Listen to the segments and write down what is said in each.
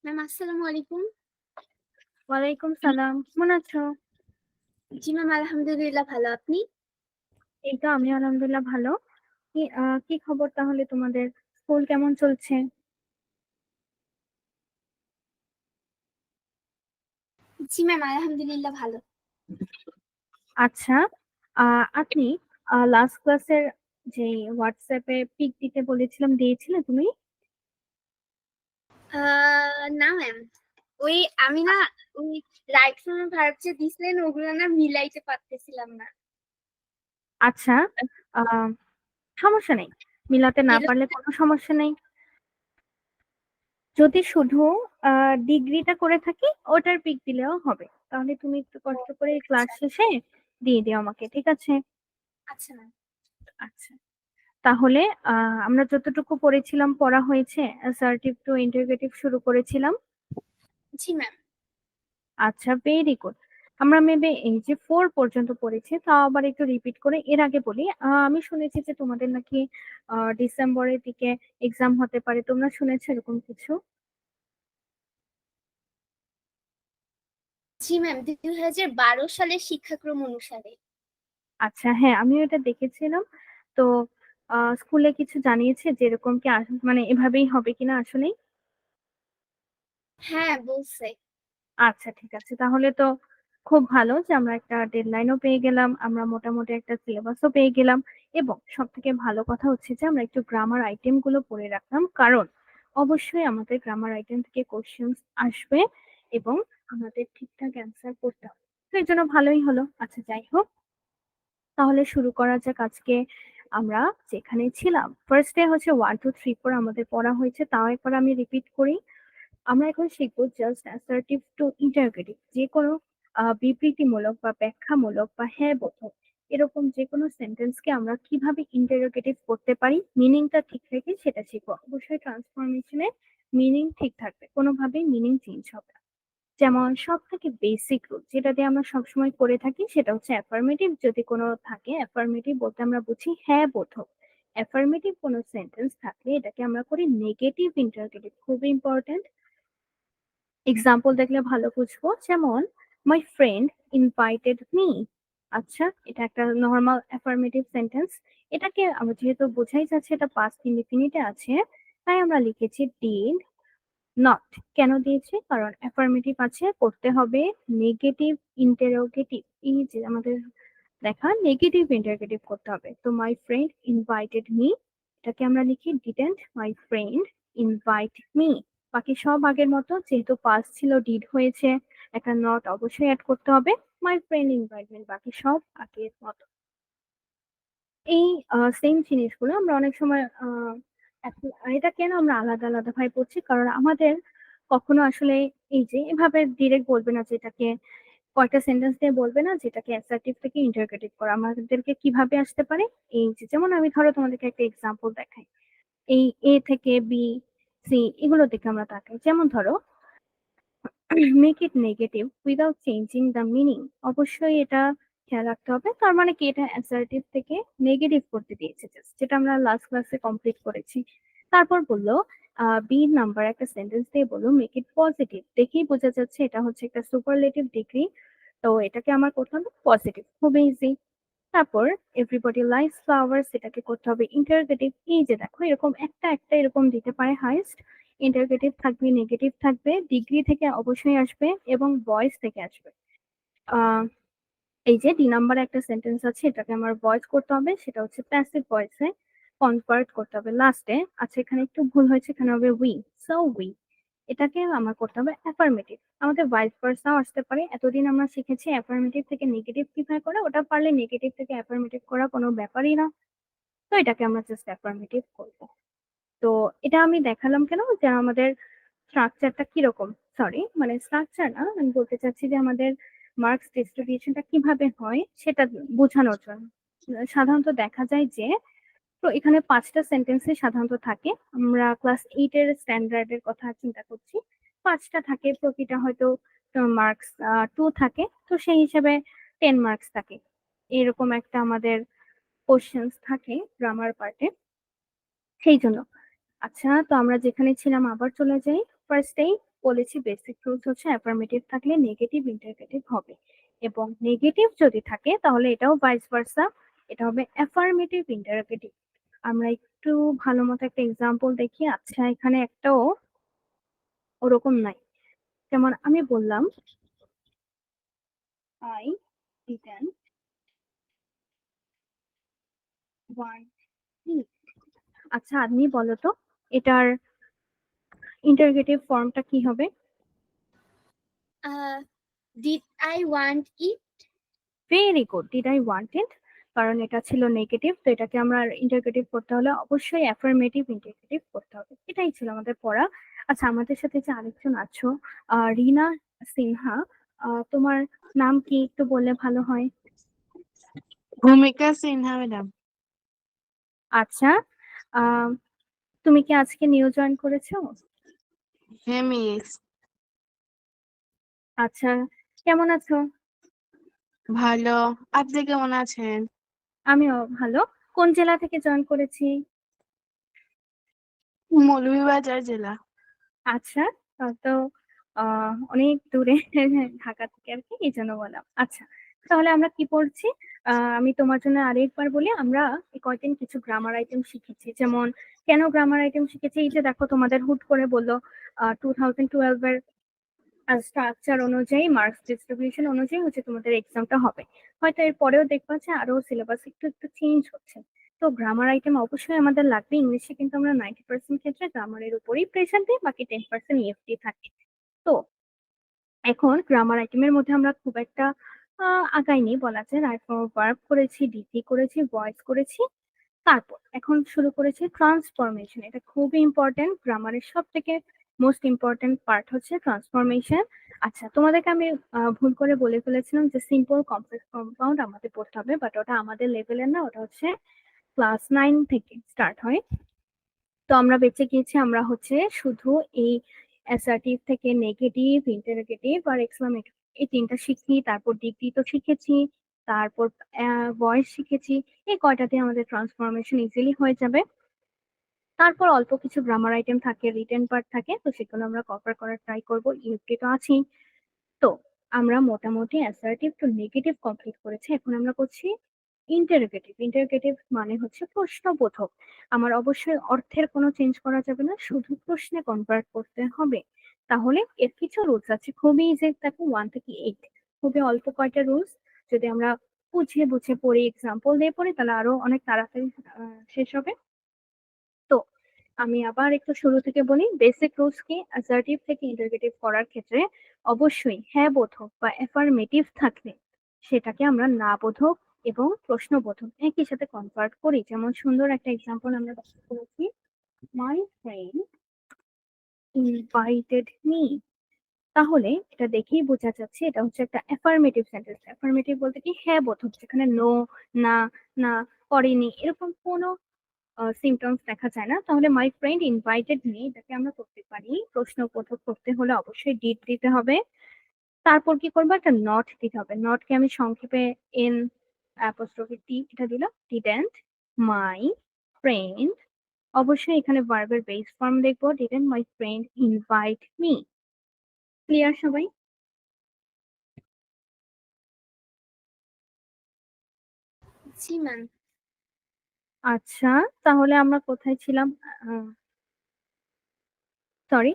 Ma'am আসসালামু আলাইকুম। ওয়ালাইকুম সালাম। কেমন আছো? জি ম্যাম আলহামদুলিল্লাহ ভালো। আপনি? এই তো আমি আলহামদুলিল্লাহ ভালো। কি খবর তাহলে তোমাদের? স্কুল কেমন চলছে? জি ম্যাম আলহামদুলিল্লাহ ভালো। আচ্ছা, আপনি লাস্ট ক্লাসের যে হোয়াটসঅ্যাপে পিক দিতে বলেছিলাম দিয়েছিলে তুমি? না ম্যাম, ওই আমি না ওই রাইট ফ্রম ভার্ব যে দিছিলেন ওগুলো না মিলাইতে পারতেছিলাম না। আচ্ছা, আহ সমস্যা নেই। মিলাতে না এরকম পারলে কোনো সমস্যা নেই। যদি শুধু ডিগ্রিটা করে থাকি ওটার পিক দিলেও হবে। তাহলে তুমি একটু কষ্ট করে ক্লাস আচ্ছা শেষে দিয়ে দিও আমাকে, ঠিক আছে? আচ্ছা ম্যাম। আচ্ছা, তাহলে আমরা যতটুকু পড়েছিলাম পড়া হয়েছে। অ্যাসার্টিভ টু ইন্টারোগেটিভ শুরু করেছিলাম। জি ম্যাম। আচ্ছা, ভেরি গুড। আমরা মেবি এই যে 4 পর্যন্ত পড়েছি, তাও আবার একটু রিপিট করে এর আগে বলি। আমি শুনেছি যে তোমাদের নাকি ডিসেম্বরের দিকে এক্সাম হতে পারে, তোমরা শুনেছো এরকম কিছু? জি ম্যাম 2012 সালের শিক্ষাক্রম অনুসারে। আচ্ছা, হ্যাঁ আমিও এটা দেখেছিলাম। তো স্কুলে কিছু জানিয়েছে যে এরকম কি মানে এভাবেই হবে কিনা আসলে? হ্যাঁ বলছে। আচ্ছা, ঠিক আছে। তাহলে তো খুব ভালো যে আমরা একটা ডেডলাইনও পেয়ে গেলাম, আমরা মোটামুটি একটা সিলেবাসও পেয়ে গেলাম। এবং সব থেকে ভালো কথা হচ্ছে যে আমরা একটু গ্রামার আইটেম গুলো পড়ে রাখলাম, কারণ অবশ্যই আমাদের গ্রামার আইটেম থেকে কোশ্চেন আসবে এবং আমাদের ঠিকঠাক অ্যান্সার করতে হবে। তো এই জন্য ভালোই হলো। আচ্ছা, যাই হোক, তাহলে শুরু করা যাক। আজকে আমরা যেখানে ছিলাম, ফার্স্ট ডে হচ্ছে 1 2 3 4 আমাদের পড়া হয়েছে, তাও একবার আমি রিপিট করি। আমরা এখন শিখবো জাস্ট অ্যাসার্টিভ টু ইন্টারোগেটিভ, যে কোনো বিবৃতিমূলক বা ব্যাখ্যামূলক বা হ্যাঁ বোধক এরকম যে কোনো সেন্টেন্সকে আমরা কিভাবে ইন্টারোগেটিভ করতে পারি মিনিংটা ঠিক রেখে সেটা শিখবো। অবশ্যই ট্রান্সফরমেশনে মিনিং ঠিক থাকবে, কোনোভাবেই মিনিং চেঞ্জ হবে না। যেমন সব থেকে বেসিক রুল যেটা দিয়ে আমরা সবসময় করে থাকি সেটা হচ্ছে অ্যাফার্মেটিভ যদি কোনো থাকে। অ্যাফার্মেটিভ বলতে আমরা বুঝি হ্যাঁ বোধক। অ্যাফার্মেটিভ কোনো সেন্টেন্স থাকলে এটাকে আমরা করি নেগেটিভ ইন্টারোগেটিভ, খুব ইম্পর্টেন্ট। এক্সাম্পল দেখলে ভালো বুঝবো। যেমন মাই ফ্রেন্ড ইনভাইটেড মি। আচ্ছা, এটা একটা নর্মাল অ্যাফার্মেটিভ সেন্টেন্স। এটাকে আমরা যেহেতু বোঝাই যাচ্ছে এটা পাস্ট ইনডিফিনিটে আছে, তাই আমরা লিখেছি ডিড নট। কেন দিয়েছি? কারণ অ্যাফার্মেটিভ আছে, করতে হবে নেগেটিভ ইন্টারোগেটিভ। এই যে আমাদের দেখা নেগেটিভ ইন্টারোগেটিভ করতে হবে। তো মাই ফ্রেন্ড ইনভাইটেড মি, এটাকে আমরা লিখি didn't my friend invite me. বাকি সব আগের মতো, যেহেতু পাস্ট ছিল ডিড হয়েছে, একটা নট অবশ্যই অ্যাড করতে হবে। মাই ফ্রেন্ড ইনভাইট মি, বাকি সব আগের মতো। এই সেম জিনিসগুলো আমরা অনেক সময় এটা কেন আমরা আলাদা আলাদা ভাবে পড়ছি, কারণ আমাদের কখনো আসলে এই যে এভাবে ডিরেক্ট বলবে না, যেটাকে কয়টা সেন্টেন্স দিয়ে বলবে না যেটাকে অ্যাসার্টিভ থেকে ইন্টারোগেটিভ করা আমাদেরকে কিভাবে আসতে পারে। এই যে যেমন আমি ধরো তোমাদেরকে একটা এক্সাম্পল দেখাই। এই এ থেকে বি, সি এগুলো দেখে আমরা তাকাই। যেমন ধরো make it negative without changing the meaning. অবশ্যই এটা খেয়াল রাখতে হবে। তার মানে কি, এটা অ্যাসার্টিভ থেকে নেগেটিভ করতে দিয়েছে, just যেটা আমরা লাস্ট ক্লাসে কমপ্লিট করেছি। তারপর বললো বি নাম্বার একটা সেন্টেন্স দিয়ে বললো মেক ইট পজিটিভ। দেখেই বোঝা যাচ্ছে এটা হচ্ছে একটা সুপারলেটিভ ডিগ্রি, তো এটাকে আমার করতে হবে পজিটিভ, খুব ইজি। তারপর এভরিবডি লাইকস ফ্লাওয়ার্স, এটাকে করতে হবে ইন্টারোগেটিভ। এই যে দেখো এরকম একটা একটা এরকম দিতে পারে হাইস্ট। ইন্টারোগেটিভ থাকবে, নেগেটিভ থাকবে, ডিগ্রি থেকে অবশ্যই আসবে এবং ভয়েস থেকে আসবে। আহ এই যে ডি নাম্বারে একটা সেন্টেন্স আছে, এটাকে আমার ভয়েস করতে হবে, সেটা হচ্ছে প্যাসিভ ভয়েসে কনভার্ট করতে হবে লাস্টে। আচ্ছা, এখানে একটু ভুল হয়েছে, এখানে হবে উই। সো উই, এটাকে আমার করতে হবে অ্যাফার্মেটিভ। আমাদের ভাইস ভার্সাও আসতে পারে। এতদিন আমরা শিখেছি অ্যাফার্মেটিভ থেকে নেগেটিভ কিভাবে করা, ওটা পারলে নেগেটিভ থেকে অ্যাফার্মেটিভ করা কোনো ব্যাপারই না। তো এটাকে আমরা জাস্ট অ্যাফার্মেটিভ করবো। তো এটা আমি দেখালাম কেন, যে আমাদের স্ট্রাকচারটা কিরকম, সরি মানে স্ট্রাকচার না, আমি বলতে চাচ্ছি যে আমাদের মার্কস ডিস্ট্রিবিউশনটা কিভাবে হয় সেটা বোঝানোর জন্য। সাধারণত দেখা যায় যে, তো এখানে 5টা সেন্টেন্সে সাধারণত থাকে। আমরা ক্লাস 8 এর স্ট্যান্ডার্ডের কথা চিন্তা করছি। 5টা থাকে, প্রতিটা হয়তো মার্কস 2 থাকে, তো সেই হিসেবে 10 মার্কস থাকে। এরকম একটা আমাদের কোশ্চেন্স থাকে গ্রামার পার্টে, সেই জন্য। আচ্ছা, তো আমরা যেখানে ছিলাম আবার চলে যাই ফার্স্টেই। বলেছি বেসিক রুলস হচ্ছে অ্যাফার্মেটিভ থাকলে নেগেটিভ ইন্টারগেটিভ হবে, এবং নেগেটিভ যদি থাকে তাহলে এটাও ভাইস ভার্সা, এটা হবে অ্যাফার্মেটিভ ইন্টারগেটিভ। আমরা একটু ভালো মতো একটা এক্সাম্পল দেখি। আচ্ছা, এখানে একটাও ওরকম নাই। যেমন আমি বললাম আই ডিডন্ট ওয়ান্ট ইট। আচ্ছা, আপনি বলো তো এটার ইন্টারগেটিভ ফর্মটা কি হবে? Did I want it? Very good, did I want ইট, কারণ এটা ছিল নেগেটিভ, তো এটাকে আমরা ইন্টারগেটিভ করতে হলে অবশ্যই অ্যাফার্মেটিভ ইন্টারগেটিভ করতে হবে। এটাই ছিল আমাদের পড়া। আচ্ছা, আমাদের সাথে যে আরেকজন আছো, রিনা সিনহা, তোমার নাম কি একটু বললে ভালো হয়। ভূমিকা সিনহা ম্যাডাম। আচ্ছা, আহ তুমি কি আজকে নিউ জয়েন করেছো? হ্যাঁ মিস। আচ্ছা, কেমন আছো? ভালো, আপনি কেমন আছেন? আমিও ভালো। কোন জেলা থেকে জয়েন করেছি? মৌলভীবাজার জেলা। আচ্ছা, তো অনেক দূরে ঢাকা থেকে আর কি, এই জন্য বললাম। আচ্ছা, তাহলে আমরা কি পড়ছি? আমি তোমার জন্য আরেকবার বলি। আমরা এই কয়দিন কিছু গ্রামার আইটেম শিখেছি। যেমন কেন গ্রামার আইটেম শিখেছি, এই যে দেখো তোমাদের হুট করে বললো 2012 এর স্ট্রাকচার অনুযায়ী, মার্কস ডিস্ট্রিবিউশন অনুযায়ী হচ্ছে তোমাদের এক্সামটা হবে। হয়তো এর পরেও দেখবা যে আরো সিলেবাস একটু একটু চেঞ্জ হচ্ছে। তো গ্রামার আইটেম অবশ্যই আমাদের লাগবে। ইংলিশে কিন্তু আমরা 90% ক্ষেত্রে গ্রামারের উপরেই প্রেশার দিই, বাকি 10% ইএফটি থাকে। তো এখন গ্রামার আইটেমের মধ্যে আমরা খুব একটা আগাইনি বলা যায়। ভার্ব করেছি, ডিটি করেছি, ভয়েস করেছি, তারপর এখন শুরু করেছি ট্রান্সফরমেশন। এটা খুবই ইম্পর্টেন্ট, গ্রামারের সব থেকে মোস্ট ইম্পর্টেন্ট পার্ট হচ্ছে ট্রান্সফরমেশন। আচ্ছা, তোমাদেরকে আমি ভুল করে বলে ফেলেছিলাম যে সিম্পল কমপ্লেক্স কম্পাউন্ড আমাদের পড়তে হবে, বাট ওটা আমাদের লেভেলের না, ওটা হচ্ছে ক্লাস 9 থেকে স্টার্ট হয়। তো আমরা বেঁচে গিয়েছি, আমরা হচ্ছে শুধু এই অ্যাসার্টিভ থেকে নেগেটিভ, ইন্টারোগেটিভ আর এক্সক্লামেটিভ, এই তিনটা শিখি। তারপর ডিগ্রি তো শিখেছি, তারপর ভয়েস শিখেছি। এই কয়টাতে আমাদের ট্রান্সফরমেশন ইজিলি হয়ে যাবে। তারপর অল্প কিছু গ্রামার আইটেম থাকে, রিটেন পার্ট থাকে, তো সেগুলো আমরা কভার করার ট্রাই করবো। ইউটি তো আছেই। তো আমরা মোটামুটি অ্যাসার্টিভ টু নেগেটিভ কমপ্লিট করেছি। এখন আমরা করছি ইন্টারোগেটিভ। ইন্টারোগেটিভ মানে হচ্ছে প্রশ্নবোধক। আমার অবশ্যই অর্থের কোনো চেঞ্জ করা যাবে না, শুধু প্রশ্নে কনভার্ট করতে হবে। তাহলে এর কিছু রুলস আছে, খুবই ইজি, দেখো 1 থেকে 8, খুবই অল্প কয়টা রুলস। যদি আমরা বুঝে বুঝে পড়ি, এক্সাম্পল দিয়ে পড়ি, তাহলে আরো অনেক তাড়াতাড়ি শেষ হবে। তো আমি আবার একটু শুরু থেকে বলি, বেসিক রুলস কি। অ্যাসার্টিভ থেকে ইন্টারোগেটিভ করার ক্ষেত্রে অবশ্যই হ্যাঁ বোধক বা অ্যাফার্মেটিভ থাকলে সেটাকে আমরা না বোধক এবং প্রশ্নবোধক একই সাথে কনভার্ট করি। যেমন সুন্দর একটা এক্সাম্পল আমরা ব্যবহার করেছি, মাই ফ্রেন্ড ইনভাইটেড মি। তাহলে এটা দেখেই বোঝা যাচ্ছে এটা হচ্ছে একটা অ্যাফার্মেটিভ সেন্টেন্স। অ্যাফার্মেটিভ বলতে কি হ্যাঁ বোধক, যেখানে নো, না, না, করেনি, এরকম কোনো সিমটমস দেখা যায় না। তাহলে মাই ফ্রেন্ড ইনভাইটেড মি, এটাকে আমরা করতে পারি প্রশ্নবোধক করতে হলে অবশ্যই ডিড দিতে হবে। তারপর কি করবো, একটা নট দিতে হবে। নটকে আমি সংক্ষেপে এন অ্যাপোস্ট্রফি টি এটা দিলাম, ডিডেন্ট মাই ফ্রেন্ড। অবশ্যই এখানে ভার্বের বেস ফর্ম দেখবো, didn't my friend invite me. Clear সবাই? জি ম্যাম। আচ্ছা, তাহলে আমরা কোথায় ছিলাম? সরি।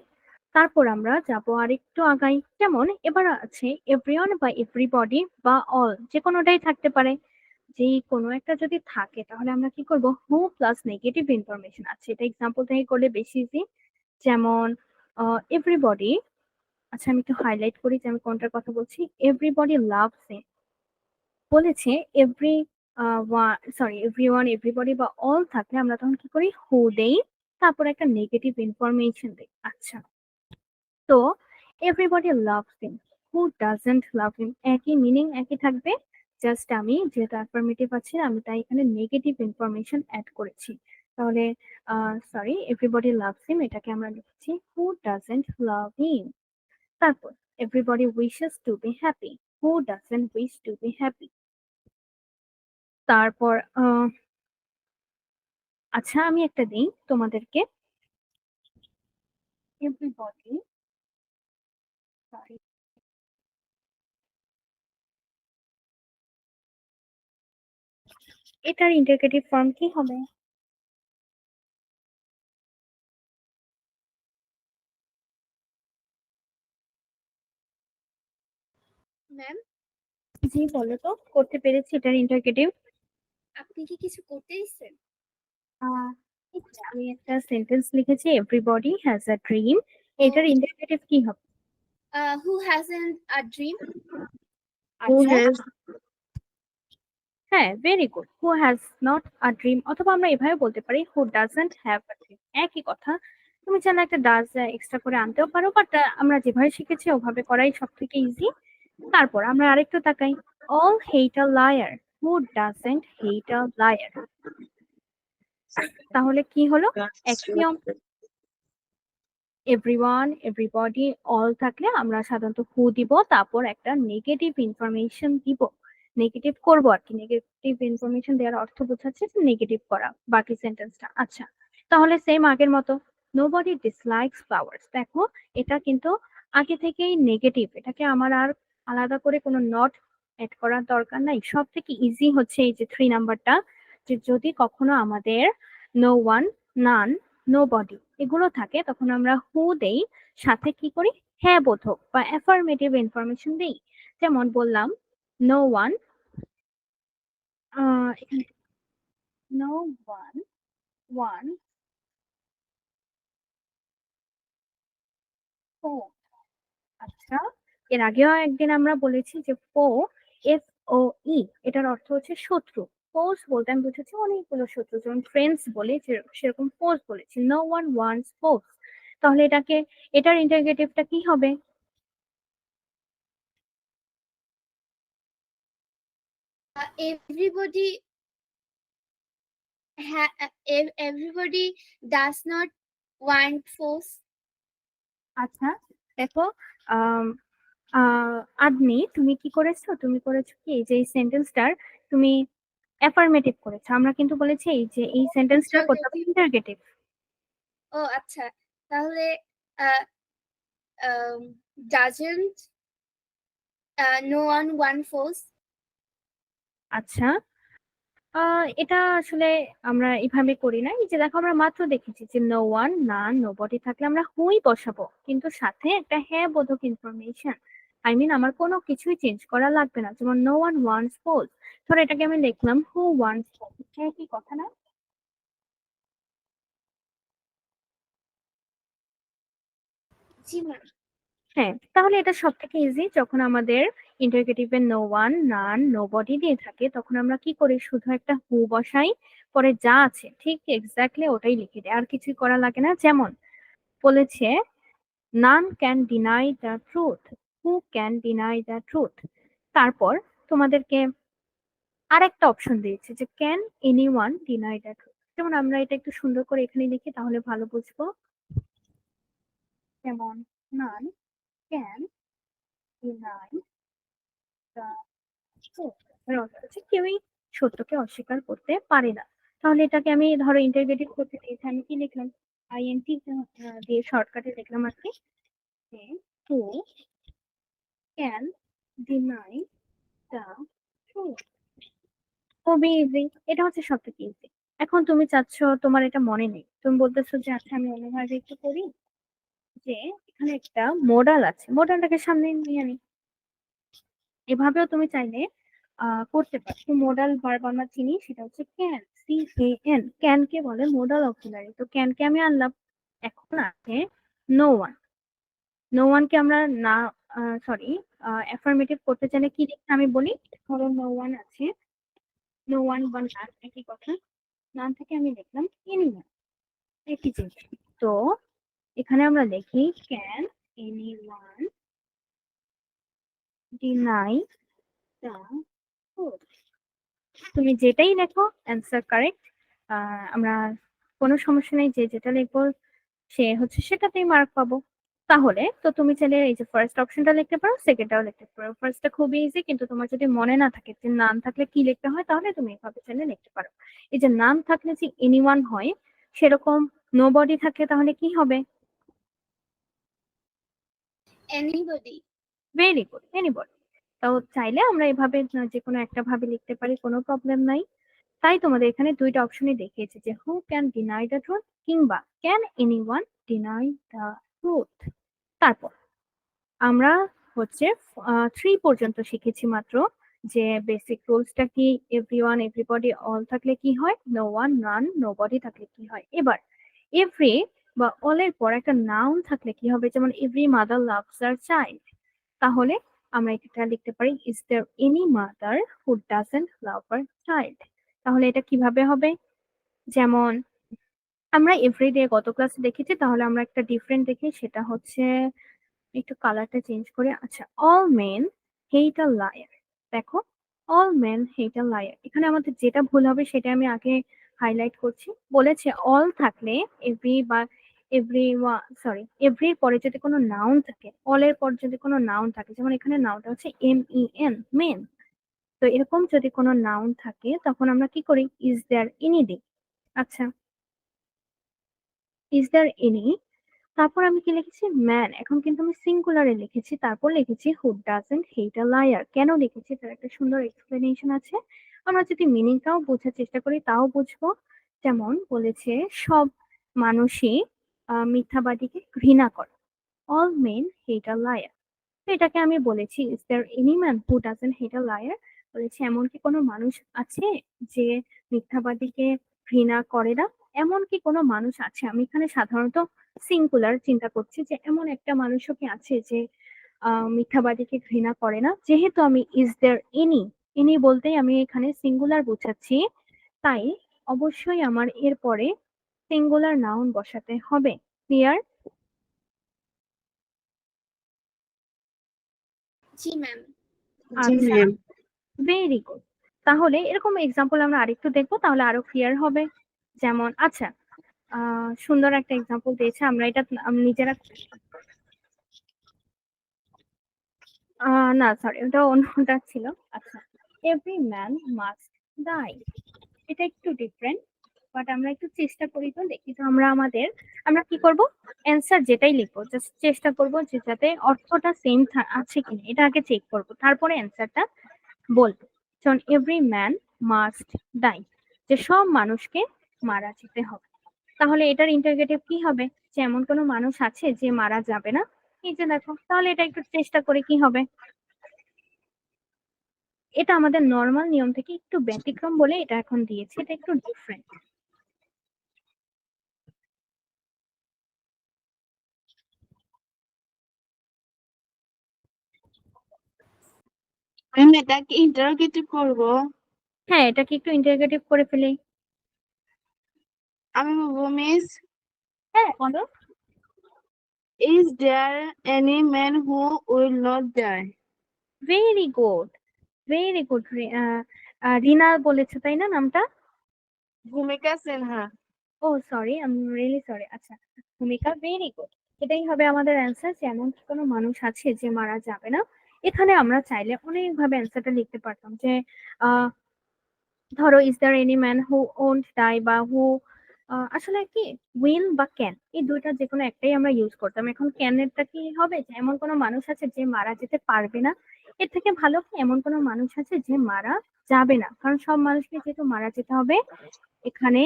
তারপর আমরা যাব আর একটু আগাই। যেমন এবার আছে এভরিওয়ান বা এভরিবডি বা অল, যে কোনোটাই থাকতে পারে। যে কোনো একটা যদি থাকে তাহলে আমরা কি করব, হু প্লাস নেগেটিভ ইনফরমেশন আছে, এটা এক্সাম্পল থেকে করলে বেশি ইজি। যেমন এভরিবডি, আচ্ছা আমি একটু হাইলাইট করি যে আমি কোনটার কথা বলছি। এভরিবডি লাভস ইট বলেছে, এভরি সরি এভরিওয়ান, এভরিবডি বা অল থাকলে আমরা তখন কি করি, হু দেই, তারপর একটা নেগেটিভ ইনফরমেশন দেই। আচ্ছা, তো everybody loves him, who doesn't love him, একই মিনিং, একই থাকবে। জাস্ট আমি যেহেতু অ্যাফার্মেটিভ আছে, আমি তাই এখানে নেগেটিভ ইনফরমেশন অ্যাড করেছি। তাহলে সরি, এভরিবডি লাভস হিম এটাকে আমরা লিখছি হু ডাজন্ট লাভ হিম। তারপর everybody wishes to be happy, who doesn't wish to be happy. তারপর আচ্ছা আমি একটা দিই তোমাদেরকে, এভরিবডি Sorry. এটার ইন্টারগেটিভ ফর্ম কি হবে? ম্যাম, জি বলো তো, করতে পেরেছি এটার ইন্টারগেটিভ। আপনি কি কিছু করতে দিচ্ছেন? আমি একটা সেন্টেন্স লিখেছি, এভরিবডি হ্যাজ আ ড্রিম। এটার ইন্টারগেটিভ কি হবে? হু হ্যাজন্ট আ ড্রিম? Who আচ্ছা, has হ্যাঁ, very good. Who has not a dream, অথবা আমরা এভাবে বলতে পারি who doesn't have a dream. একই কথা। তুমি চাইলে একটা ডাজ এক্সট্রা করে আনতেও পারো, বাট আমরা যেভাবে শিখেছি ওভাবে করাই সব থেকে ইজি। তারপর আমরা আরেকটু তাকাই, all hate a liar, who doesn't hate a liar. তাহলে কি হলো? অ্যাক্সিওম এভরিওয়ান, এভরিবডি, অল থাকলে আমরা সাধারণত হু দিব, তারপর একটা নেগেটিভ ইনফরমেশন দিব, নেগেটিভ করবো আর কি। নেগেটিভ ইনফরমেশন দেওয়ার অর্থ বোঝাচ্ছে যে নেগেটিভ করা বাকি সেন্টেন্সটা। আচ্ছা, তাহলে সেম আগের মতো, নোবডি ডিসলাইকস ফ্লাওয়ার্স। দেখো, এটা কিন্তু আগে থেকেই নেগেটিভ, এটাকে আমার আর আলাদা করে কোনো নট এড করার দরকার নাই। সব থেকে ইজি হচ্ছে এই যে 3 নাম্বারটা, যে যদি কখনো আমাদের নো ওয়ান, নান, নোবডি এগুলো থাকে, তখন আমরা হু দেই, সাথে কি করি, হ্যাঁ বোধক বা অ্যাফার্মেটিভ ইনফরমেশন দেই। যেমন বললাম নো ওয়ান, এখানে নো ওয়ান ওয়ান ফোর। আচ্ছা, এর আগেও একদিন আমরা বলেছি যে ফো, এফ ও ই, এটার অর্থ হচ্ছে শত্রু। ফোর্স বলতে আমি বুঝেছি অনেকগুলো শত্রু, যেমন ফ্রেন্ডস বলে সেরকম ফোর্স বলেছি। No one wants force. তাহলে এটার ইন্টারগেটিভটা কি হবে? Everybody everybody does not want force. আচ্ছা, দেখো, আম, আদমি, তুমি কি করেছো? তুমি করেছো কি, যে এই সেন্টেন্সটার তুমি অ্যাফার্মেটিভ করেছো। আমরা কিন্তু বলেছি এই যে এই সেন্টেন্সটার করতে হবে ইন্টারগেটিভ। ও আচ্ছা, তাহলে doesn't no one want force? আচ্ছা, এটা আসলে আমরা এভাবে করি না। এই যে দেখো, আমরা মাত্র দেখেছি যে নো ওয়ান, না, নোবডি থাকলে আমরা হুই বসাবো, কিন্তু সাথে একটা হ্যাঁ বোধক ইনফরমেশন। আমার কোনো কিছুই চেঞ্জ করা লাগবে না। যেমন নো ওয়ান ওয়ান্টস ফোর্স, ধরো এটাকে আমি লিখলাম হু ওয়ান্টস ফোর্স। হ্যাঁ, কি কথা না? জি ম্যাম। হ্যাঁ, তাহলে এটা সব থেকে ইজি। যখন আমাদের ইন্টারগেটিভে নো ওয়ান, নান, নোবডি দিয়ে থাকে, তখন আমরা কি করি, শুধু একটা হু বসাই, পরে যা আছে ঠিক এক্স্যাক্টলি ওটাই লিখে দিই, আর কিছুই করা লাগে না। যেমন বলেছে none can deny the truth, who can deny the truth. তারপর তোমাদেরকে আরেকটা অপশন দিয়েছে যে can anyone deny the truth. যেমন আমরা এটা একটু সুন্দর করে এখানে লিখি, তাহলে ভালো বুঝবো। যেমন none can deny the truth, এর অর্থ হচ্ছে কেউই সত্যকে অস্বীকার করতে পারে না। তাহলে এটাকে আমি ধরো ইন্টারগ্রেটিভ করতে দিয়েছি, আমি কি লিখলাম, আইএনটি দিয়ে শর্টকাটে লিখলাম আর কি, যে who can deny the truth. খুবই ইজি, এটা হচ্ছে সব থেকে ইজি। এখন তুমি চাচ্ছ, তোমার এটা মনে নেই, তুমি বলতেছো যে আচ্ছা আমি অন্যভাবে একটু করি, যে এখানে একটা মোডাল আছে, মোডালটাকে সামনে নিয়ে আনি। এভাবেও তুমি চাইলে করতে পারো। মোডাল ভার্ব আমরা চিনি, সেটা হচ্ছে ক্যান, CAN। ক্যান কে বলে মোডাল অক্সিলারি। তো ক্যান কে আমি আনলাম। এখন আছে নো ওয়ান। নো ওয়ান কে আমরা না, সরি, অ্যাফার্মেটিভ করতে চাইলে কি লিখতে আমি বলি, ধরো নো ওয়ান আছে, নো ওয়ান ওয়ান, একই কথা। নাম থেকে আমি লিখলাম এনিওয়ান, একই জিনিস। তো এখানে আমরা লিখি can anyone deny the truth. তুমি যেটাই লেখো অ্যান্সার কারেক্ট। আমরা কোনো সমস্যা নেই, যে যেটা লিখবো সে হচ্ছে সেটাতেই মার্ক পাবো। তাহলে তো তুমি চাইলে এই যে ফার্স্ট অপশনটা লিখতে পারো, সেকেন্ডটাও লিখতে পারো। ফার্স্টটা খুবই ইজি, কিন্তু তোমার যদি মনে না থাকে যে নাম থাকলে কি লিখতে হয়, তাহলে তুমি এভাবে চাইলে লিখতে পারো। এই যে নাম থাকলে যে এনিওয়ান হয়, সেরকম নোবডি থাকলে তাহলে কি হবে? anybody. Very good, anybody. তো চাইলে আমরা এভাবে যে কোনো একটা ভাবে লিখতে পারি, কোনো প্রবলেম নাই। তাই তোমাদের এখানে দুইটা অপশনই দেখিয়েছে যে who can deny the truth কিংবা can anyone deny the truth. তারপর আমরা হচ্ছে 3 পর্যন্ত শিখেছি মাত্র, যে বেসিক রুলসটা কি, এভরিওয়ান, এভরিবডি, অল থাকলে কি হয়, নো ওয়ান, নান, নোবডি থাকলে কি হয়। এবার এভরি বা অল এর পর একটা নাউন থাকলে কি হবে, যেমন every mother loves her child, তাহলে আমরা এটা লিখতে পারি is there any mother who doesn't love her child. তাহলে এটা কিভাবে হবে, যেমন আমরা এভরিডে গত ক্লাসে দেখেছি, তাহলে আমরা একটা ডিফারেন্ট দেখি, সেটা হচ্ছে একটু কালারটা চেঞ্জ করে, আচ্ছা, all men hate a liar. দেখো, all men hate a liar, এখানে আমাদের যেটা ভুল হবে সেটা আমি আগে হাইলাইট করছি। বলেছে অল থাকলে এভরি বা এভরি, সরি, এভরির পরে যদি কোনো নাউন থাকে, অল এর পর যদি কোনো নাউন থাকে, যেমন এখানে নাউনটা হচ্ছে MEN, মেন, তো এরকম যদি কোনো নাউন থাকে তখন আমরা কি করি, ইজ দেয়ার এনি দিই। আচ্ছা, ইজ দেয়ার এনি, তারপর আমি কি লিখেছি, ম্যান, এখন কিন্তু আমি সিঙ্গুলারে লিখেছি, তারপর লিখেছি হু ডাজন্ট হেট আ লায়ার। কেন লিখেছি তার একটা সুন্দর এক্সপ্লেনেশন আছে, আমরা যদি মিনিংটাও বোঝার চেষ্টা করি তাও বুঝবো। যেমন বলেছে সব মানুষই মিথ্যাবাদীকে ঘৃণা করে, all men hate a liar. তো এটাকে আমি বলেছি is there any man who doesn't hate a liar, বলেছে এমন কি কোনো মানুষ আছে যে মিথ্যাবাদীকে ঘৃণা করে না, এমন কি কোনো মানুষ আছে, আমি এখানে সাধারণত সিঙ্গুলার চিন্তা করছি যে এমন একটা মানুষও কি আছে যে মিথ্যাবাদীকে ঘৃণা করে না, যেহেতু আমি ইজ দেয়ার এনি, এনি বলতেই আমি এখানে সিঙ্গুলার বোঝাচ্ছি, তাই অবশ্যই আমার এরপরে সিঙ্গুলার নাউন বসাতে হবে। ক্লিয়ার? জি ম্যাম। জি আচ্ছা, ম্যাম। Very good. তাহলে এরকম এক্সাম্পল আমরা আরেকটু দেখবো, তাহলে আরো ক্লিয়ার হবে। যেমন আচ্ছা, সুন্দর একটা এক্সাম্পল দিয়েছে, আমরা এটা নিজেরা, না সরি, ওটা অন্যটা ছিল। আচ্ছা, এভরি ম্যান মাস্ট ডাই, এটা একটু ডিফারেন্ট, বাট আমরা একটু চেষ্টা করি, তো দেখি তো আমরা কি করব, অ্যান্সার যেটাই লিখবো জাস্ট চেষ্টা করব যে যাতে অর্থটা সেম আছে কিনা এটা আগে চেক করব, তারপরে অ্যান্সারটা বলবো। যেমন এভরি ম্যান মাস্ট ডাই, যে সব মানুষকে মারা যেতে হবে, তাহলে এটার ইন্টারগেটিভ কি হবে, যে এমন কোনো মানুষ আছে যে মারা যাবে না। এই যে দেখো, তাহলে এটা একটু চেষ্টা করে কি হবে, এটা আমাদের নর্মাল নিয়ম থেকে একটু ব্যতিক্রম বলে এটা এখন দিয়েছে, এটা একটু ডিফারেন্ট। ম্যাম এটা কি ইন্টারোগেটিভ করবো? হ্যাঁ, এটাকে একটু ইন্টারগেটিভ করে ফেলি। আমি বলবো মিস, হ্যাঁ বলো। Is there any man who will not die? Very good, very good. Rina বলেছে তাই না নামটা? Bhumika Sinha. Oh sorry, I am really sorry. আচ্ছা, ভূমিকা, ভেরি গুড। এটাই হবে আমাদের অ্যান্সার, যে এমন কি কোনো মানুষ আছে যে মারা যাবে না। এখানে আমরা চাইলে অনেকভাবে অ্যান্সারটা লিখতে পারতাম, যে আহ ধরো is there any man who won't die, বা হু, আসলে কি উইল বা ক্যান, এই দুইটা যে কোনো একটাই আমরা ইউজ করতাম। এখন ক্যান এরটা কি হবে, যে এমন কোনো মানুষ আছে যে মারা যেতে পারবে না, এর থেকে ভালো কি এমন কোনো মানুষ আছে যে মারা যাবে না, কারণ সব মানুষকে যেহেতু মারা যেতে হবে, এখানে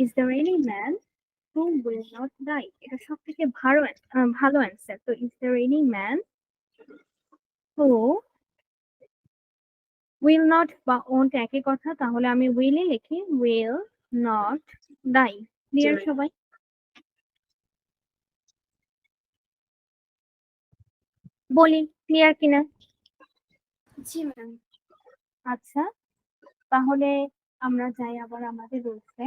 is there any man who will not die, এটা সব থেকে ভালো অ্যান্সার। তো is there any man who will not বা ওন্ট একই কথা, তাহলে আমি উইলই লিখি, উইল নট ডাই। ক্লিয়ার সবাই? বলি ক্লিয়ার কিনা। জি ম্যাম। আচ্ছা, তাহলে আমরা যাই আবার আমাদের রুলসে।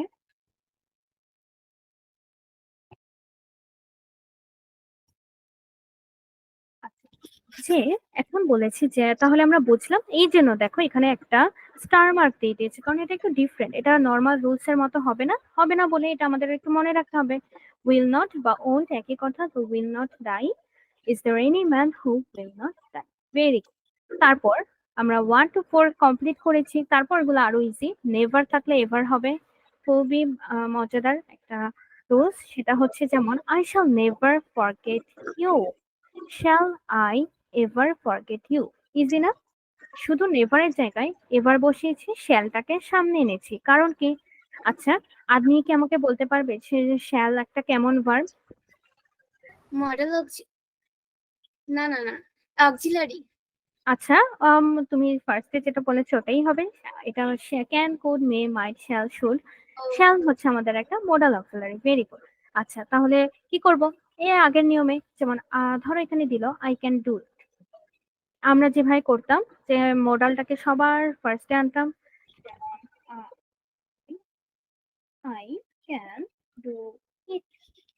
যে এখন বলেছি যে তাহলে আমরা বুঝলাম, এই জন্য দেখো এখানে একটা স্টার মার্ক দিয়ে দিয়েছে, কারণ এটা একটু ডিফারেন্ট, এটা নর্মাল রুলস এর মতো হবে না বলে এটা আমাদের একটু মনে রাখতে হবে। উইল নট বা ওন্ট একই কথা, তো will not die, is there any man who will not die. Very good. তারপর আমরা 1 to 4 কমপ্লিট করেছি, তারপর এগুলো আরো ইজি, নেভার থাকলে এভার হবে, খুবই মজাদার একটা রুলস, সেটা হচ্ছে যেমন I shall never forget you, shall I ever forget you. Easy না? শুধু নেভারের জায়গায় এভার বসিয়েছি, শ্যালটাকে সামনে এনেছি, কারণ কি? আচ্ছা, আপনি কি আমাকে বলতে পারবে যে শ্যাল একটা কেমন ভার্ব? মডেল না না না অক্সিলারি। আচ্ছা, তুমি ফার্স্টে যেটা বলেছো ওটাই হবে। এটা হচ্ছে can, could, may, might, shall, should. Shall হচ্ছে আমাদের একটা মোডাল অক্সিলারি। Very good. আচ্ছা, তাহলে কি করব? আগের নিয়মে যেমন ধরো এখানে দিল আই ক্যান ডু। আমরা যেভাবে করতাম যে মোডালটাকে সবার ফার্স্টে আনতাম, আই ক্যান ডু ইট।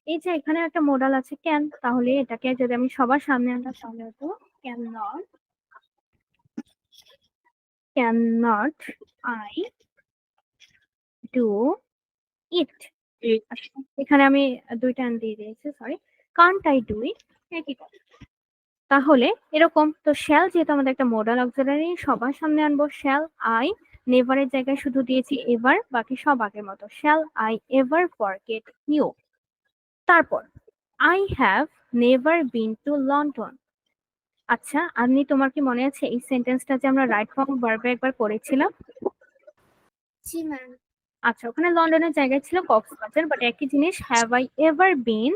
এই যে এখানে একটা মোডাল আছে ক্যান, তাহলে এটাকে যদি আমি সবার সামনে আনতাম তাহলে হতো can not I do it. এখানে আমি দুইটা দিয়ে দিয়েছি, sorry. Kant I do it, একই কথা। তাহলে এরকম তো শ্যাল যেহেতু আমাদের একটা মোডাল অক্সিলারি, সবার সামনে আনবো শ্যাল আই। নেভারের জায়গায় শুধু দিয়েছি এভার, বাকি সব আগের মতো। Shall I ever forget you. তারপর I have never been to London. আচ্ছা, আপনি তোমার কি মনে আছে এই সেন্টেন্সটা যে আমরা রাইট ফর্ম ভার্বে একবার করেছিলাম? জি ম্যাম। আচ্ছা, ওখানে লন্ডনের জায়গায় ছিল কক্সবাজার, বাট একই জিনিস, have I ever been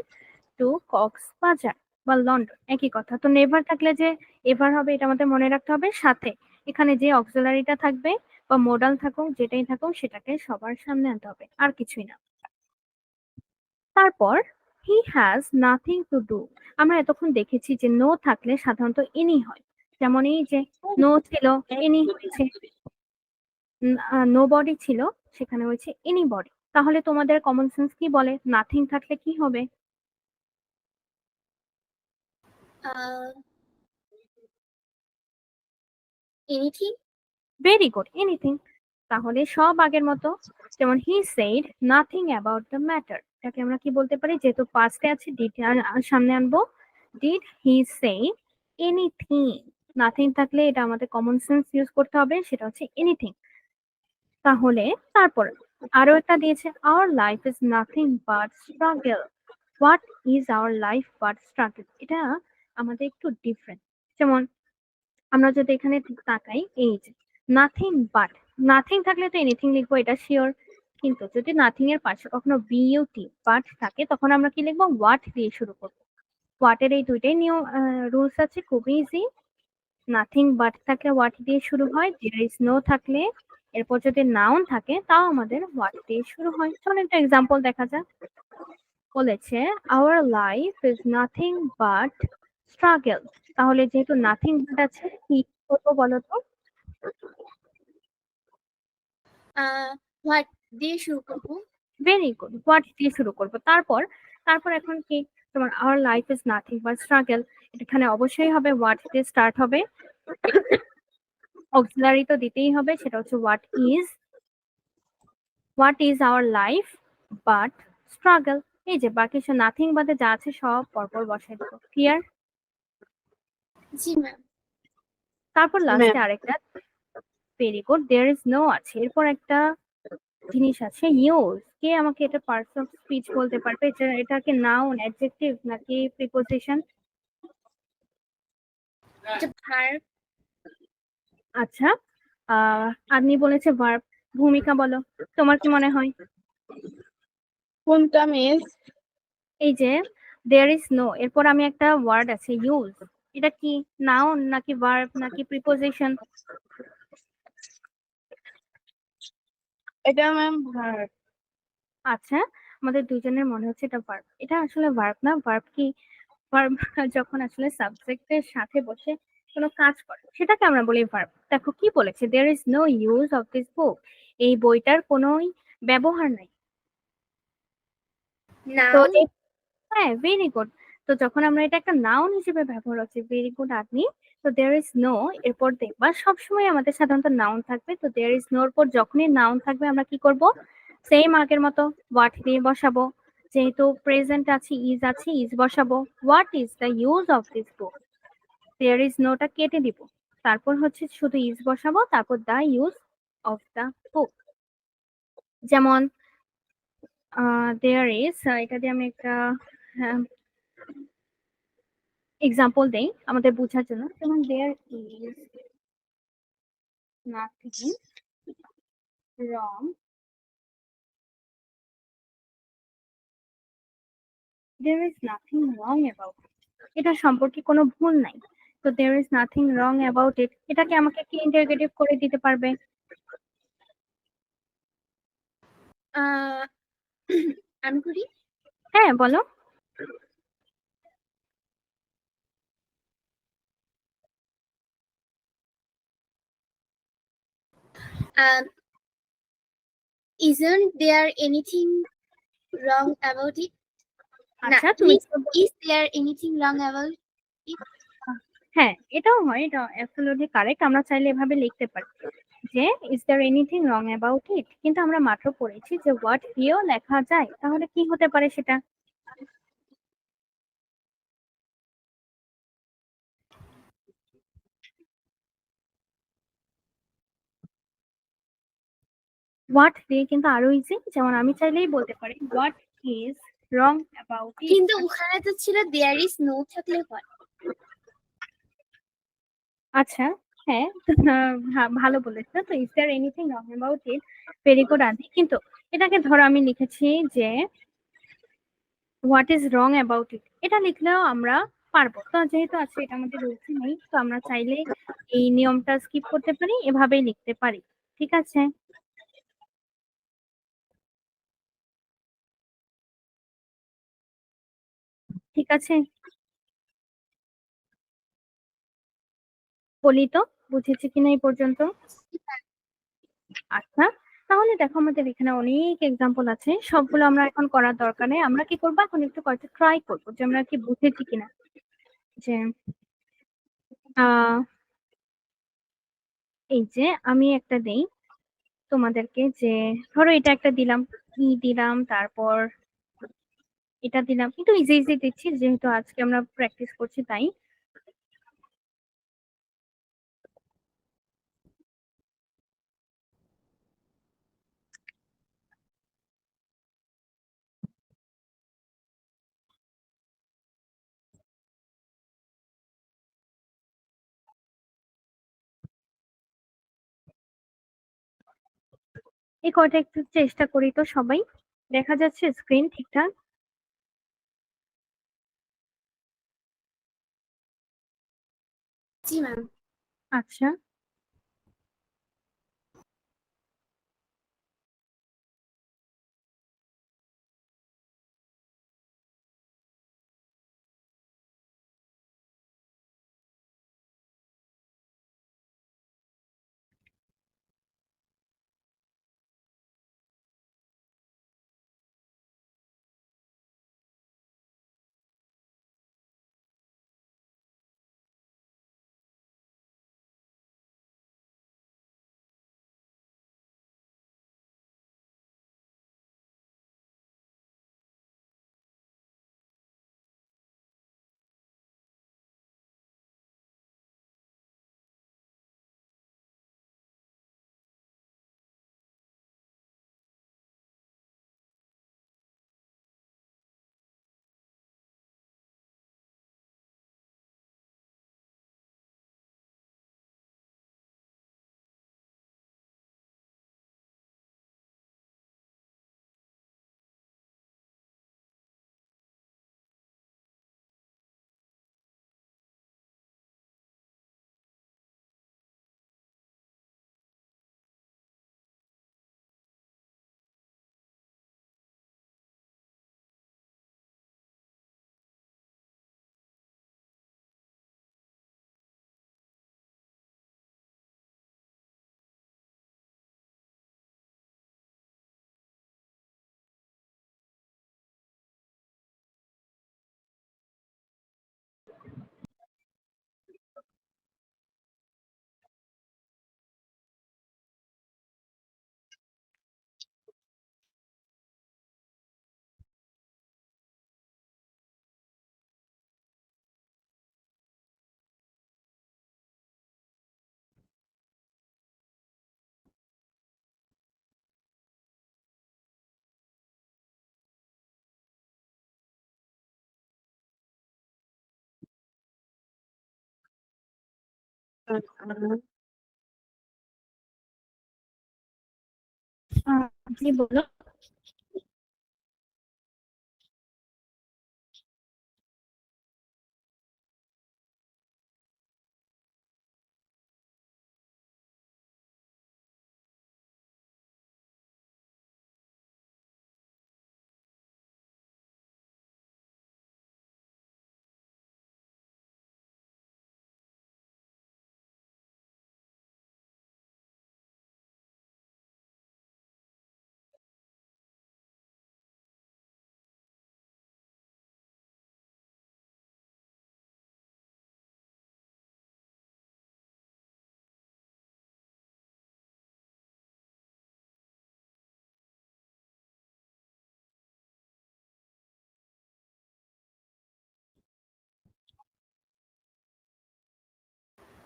to Cox's Bazar বা লন্ডন, একই কথা। তো নেভার থাকলে যে এভার হবে এটা আমাদের মনে রাখতে হবে, সাথে এখানে যে অক্সিলারিটা থাকবে বা মোডাল থাকুক যেটাই থাকুক সেটাকে সবার সামনে আনতে হবে, আর কিছুই না। তারপর he has nothing to do. আমরা এতক্ষণ দেখেছি যে নো থাকলে সাধারণত এনি হয়, যেমন এই যে নো ছিল, এনি হয়েছে। নো বডি ছিল, সেখানে হয়েছে এনি বডি। তাহলে তোমাদের কমন সেন্স কি বলে নাথিং থাকলে কি হবে? এনিথিং। Very good, anything. তাহলে সব আগের মতো, যেমন he said nothing about the matter, এটাকে আমরা কি বলতে পারি? যেহেতু পাস্টে আছে ডিড সামনে আনবো, did he say anything. Nothing থাকলে এটা আমাদের কমন সেন্স ইউজ করতে হবে, সেটা হচ্ছে এনিথিং। তাহলে তারপর আরো একটা দিয়েছে, our life is nothing but struggle. What is our life but struggle? এটা আমাদের একটু ডিফারেন্ট। যেমন আমরা যদি এখানে তাকাই, এই যে নাথিং বাট, নাথিং থাকলে তো এনিথিং লিখবো, এটা শিওর। কিন্তু যদি নাথিং এর পাশে কখনো বিইউটি বাট থাকে, তখন আমরা কি লিখবো? হোয়াট দিয়ে শুরু করবো। হোয়াটের এই দুইটাই নিয়ম, রুলস আছে, খুবই ইজি। নাথিং বাট থাকলে হোয়াট দিয়ে শুরু হয়, দেয়ার ইজ নো থাকলে, এরপর যদি নাউন থাকে তাও আমাদের হোয়াট দিয়ে শুরু হয়। চলো একটা এক্সাম্পল দেখা যাক। বলেছে our life is nothing but struggle. তাহলে যেহেতু নাথিং বাট আছে, কি করবো বলো তো? হোয়াট দিয়ে শুরু করবো। ভেরি গুড, হোয়াট দিয়ে শুরু করবো। তারপর তারপর এখন কি তোমার our life is nothing but struggle, এখানে অবশ্যই হবে হোয়াট দিয়ে স্টার্ট হবে। অক্সিলারি তো দিতেই হবে, সেটা হচ্ছে what is our life but struggle. এই যে বাকি সব নাথিং বাদে যা আছে সব পরপর বসাই দেবো। ক্লিয়ার? জি ম্যাম। তারপর লাস্টে ম্যাম আরেকটা, very good, there is no আছে, এরপর একটা জিনিস আছে ইউজ। কে আমাকে এটা পার্টস অফ স্পিচ বলতে পারবে? এটা কি নাউন, অ্যাডজেক্টিভ নাকি প্রিপোজিশন? এটা ভার্ব। আচ্ছা, আপনি বলেছে ভার্ব, ভূমিকা বলো, তোমার কি মনে হয়? কোনটা মিস? এই যে দেয়ার ইজ নো, এরপর আমি একটা ওয়ার্ড আছে ইউজ, এটা কি নাউন নাকি ভার্ব নাকি প্রিপোজিশন? এটা ম্যাম ভার্ব। আচ্ছা, আমাদের দুজনের মনে হচ্ছে এটা ভার্ব। এটা আসলে ভার্ব না। ভার্ব কি? ভার্ব যখন আসলে সাবজেক্টের সাথে বসে কোনো কাজ করে সেটাকে আমরা বলি ভার্ব। দেখো কি বলেছে, there is no use of this book, এই বইটার কোনোই ব্যবহার নাই। তো নাউন। হ্যাঁ, ভেরি গুড। তো যখন আমরা এটা একটা নাউন হিসেবে ব্যবহার হচ্ছে, ভেরি গুড আপনি। তো দেয়ার ইজ নো এরপর দেখবা সবসময় আমাদের সাধারণত নাউন থাকবে। তো দেয়ার ইজ নোর পর যখনই নাউন থাকবে আমরা কি করব? সেম আগের মতো হোয়াট দিয়ে বসাবো। যেহেতু প্রেজেন্ট আছে, ইজ বসাবো। What is the use of this book, there is নোটা কেটে দিব। তারপর হচ্ছে শুধু ইজ বসাবো, তারপর the use of the book. যেমন দেয়ার ইজ, এটা দিয়ে আমি একটা এক্সাম্পল দেই আমাদের বোঝার জন্য, যেমন there is nothing wrong, there is nothing wrong about it, এটা সম্পর্কে কোনো ভুল নাই। তো there is nothing wrong about it, এটাকে আমাকে কি ইন্টারোগেটিভ করে দিতে পারবে? আহ আমি করি। হ্যাঁ বলো। Isn't there anything wrong about it? না, আচ্ছা তুমি is there anything wrong about it? হ্যাঁ এটাও হয়, এটা অ্যাবসলিউটলি কারেক্ট, আমরা চাইলে এভাবে লিখতে পারি যে is there anything wrong about it, কিন্তু আমরা মাত্র পড়েছি যে হোয়াট দিয়েও লেখা যায়, তাহলে কি হতে পারে সেটা? হোয়াট দিয়ে কিন্তু আরো ইজি, যেমন আমি চাইলেই বলতে পারি what is wrong about it. কিন্তু ওখানে তো ছিল there is no থাকলে হয়। আচ্ছা হ্যাঁ, ভালো বলেছো। তো is there anything wrong about it, very good Adi. কিন্তু এটাকে ধরো আমি লিখেছি যে what is wrong about it, এটা লিখলেও আমরা পারবো। তো যেহেতু আছে এটা আমাদের রুলসে নেই, তো আমরা চাইলে এই নিয়মটা স্কিপ করতে পারি, এভাবেই লিখতে পারি। ঠিক আছে, ঠিক আছে বলি তো, বুঝেছি কিনা এই পর্যন্ত? আচ্ছা, তাহলে দেখো আমাদের এখানে অনেক এক্সাম্পল আছে, সবগুলো আমরা এখন করার দরকার নেই। আমরা কি করবো, এখন একটু কয়েকটা ট্রাই করবো যে আমরা কি বুঝেছি কিনা। যে আহ এই যে আমি একটা দেই তোমাদেরকে, যে ধরো এটা একটা দিলাম, ই দিলাম, তারপর এটা দিলাম, একটু ইজি ইজি দিচ্ছি যেহেতু আজকে আমরা প্র্যাকটিস করছি তাই। এই কয়টা একটু চেষ্টা করি তো সবাই, দেখা যাচ্ছে স্ক্রিন ঠিকঠাক? জি ম্যাম। আচ্ছা জি বলো।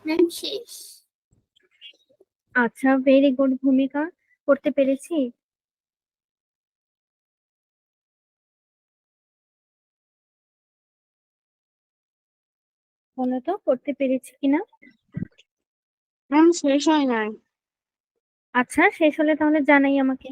ম্যাম শেষ। আচ্ছা, ভেরি গুড ভূমিকা, করতে পেরেছি। বলো তো করতে পেরেছি কিনা। ম্যাম শেষ হয় নাই। আচ্ছা, শেষ হলে তাহলে জানাই আমাকে।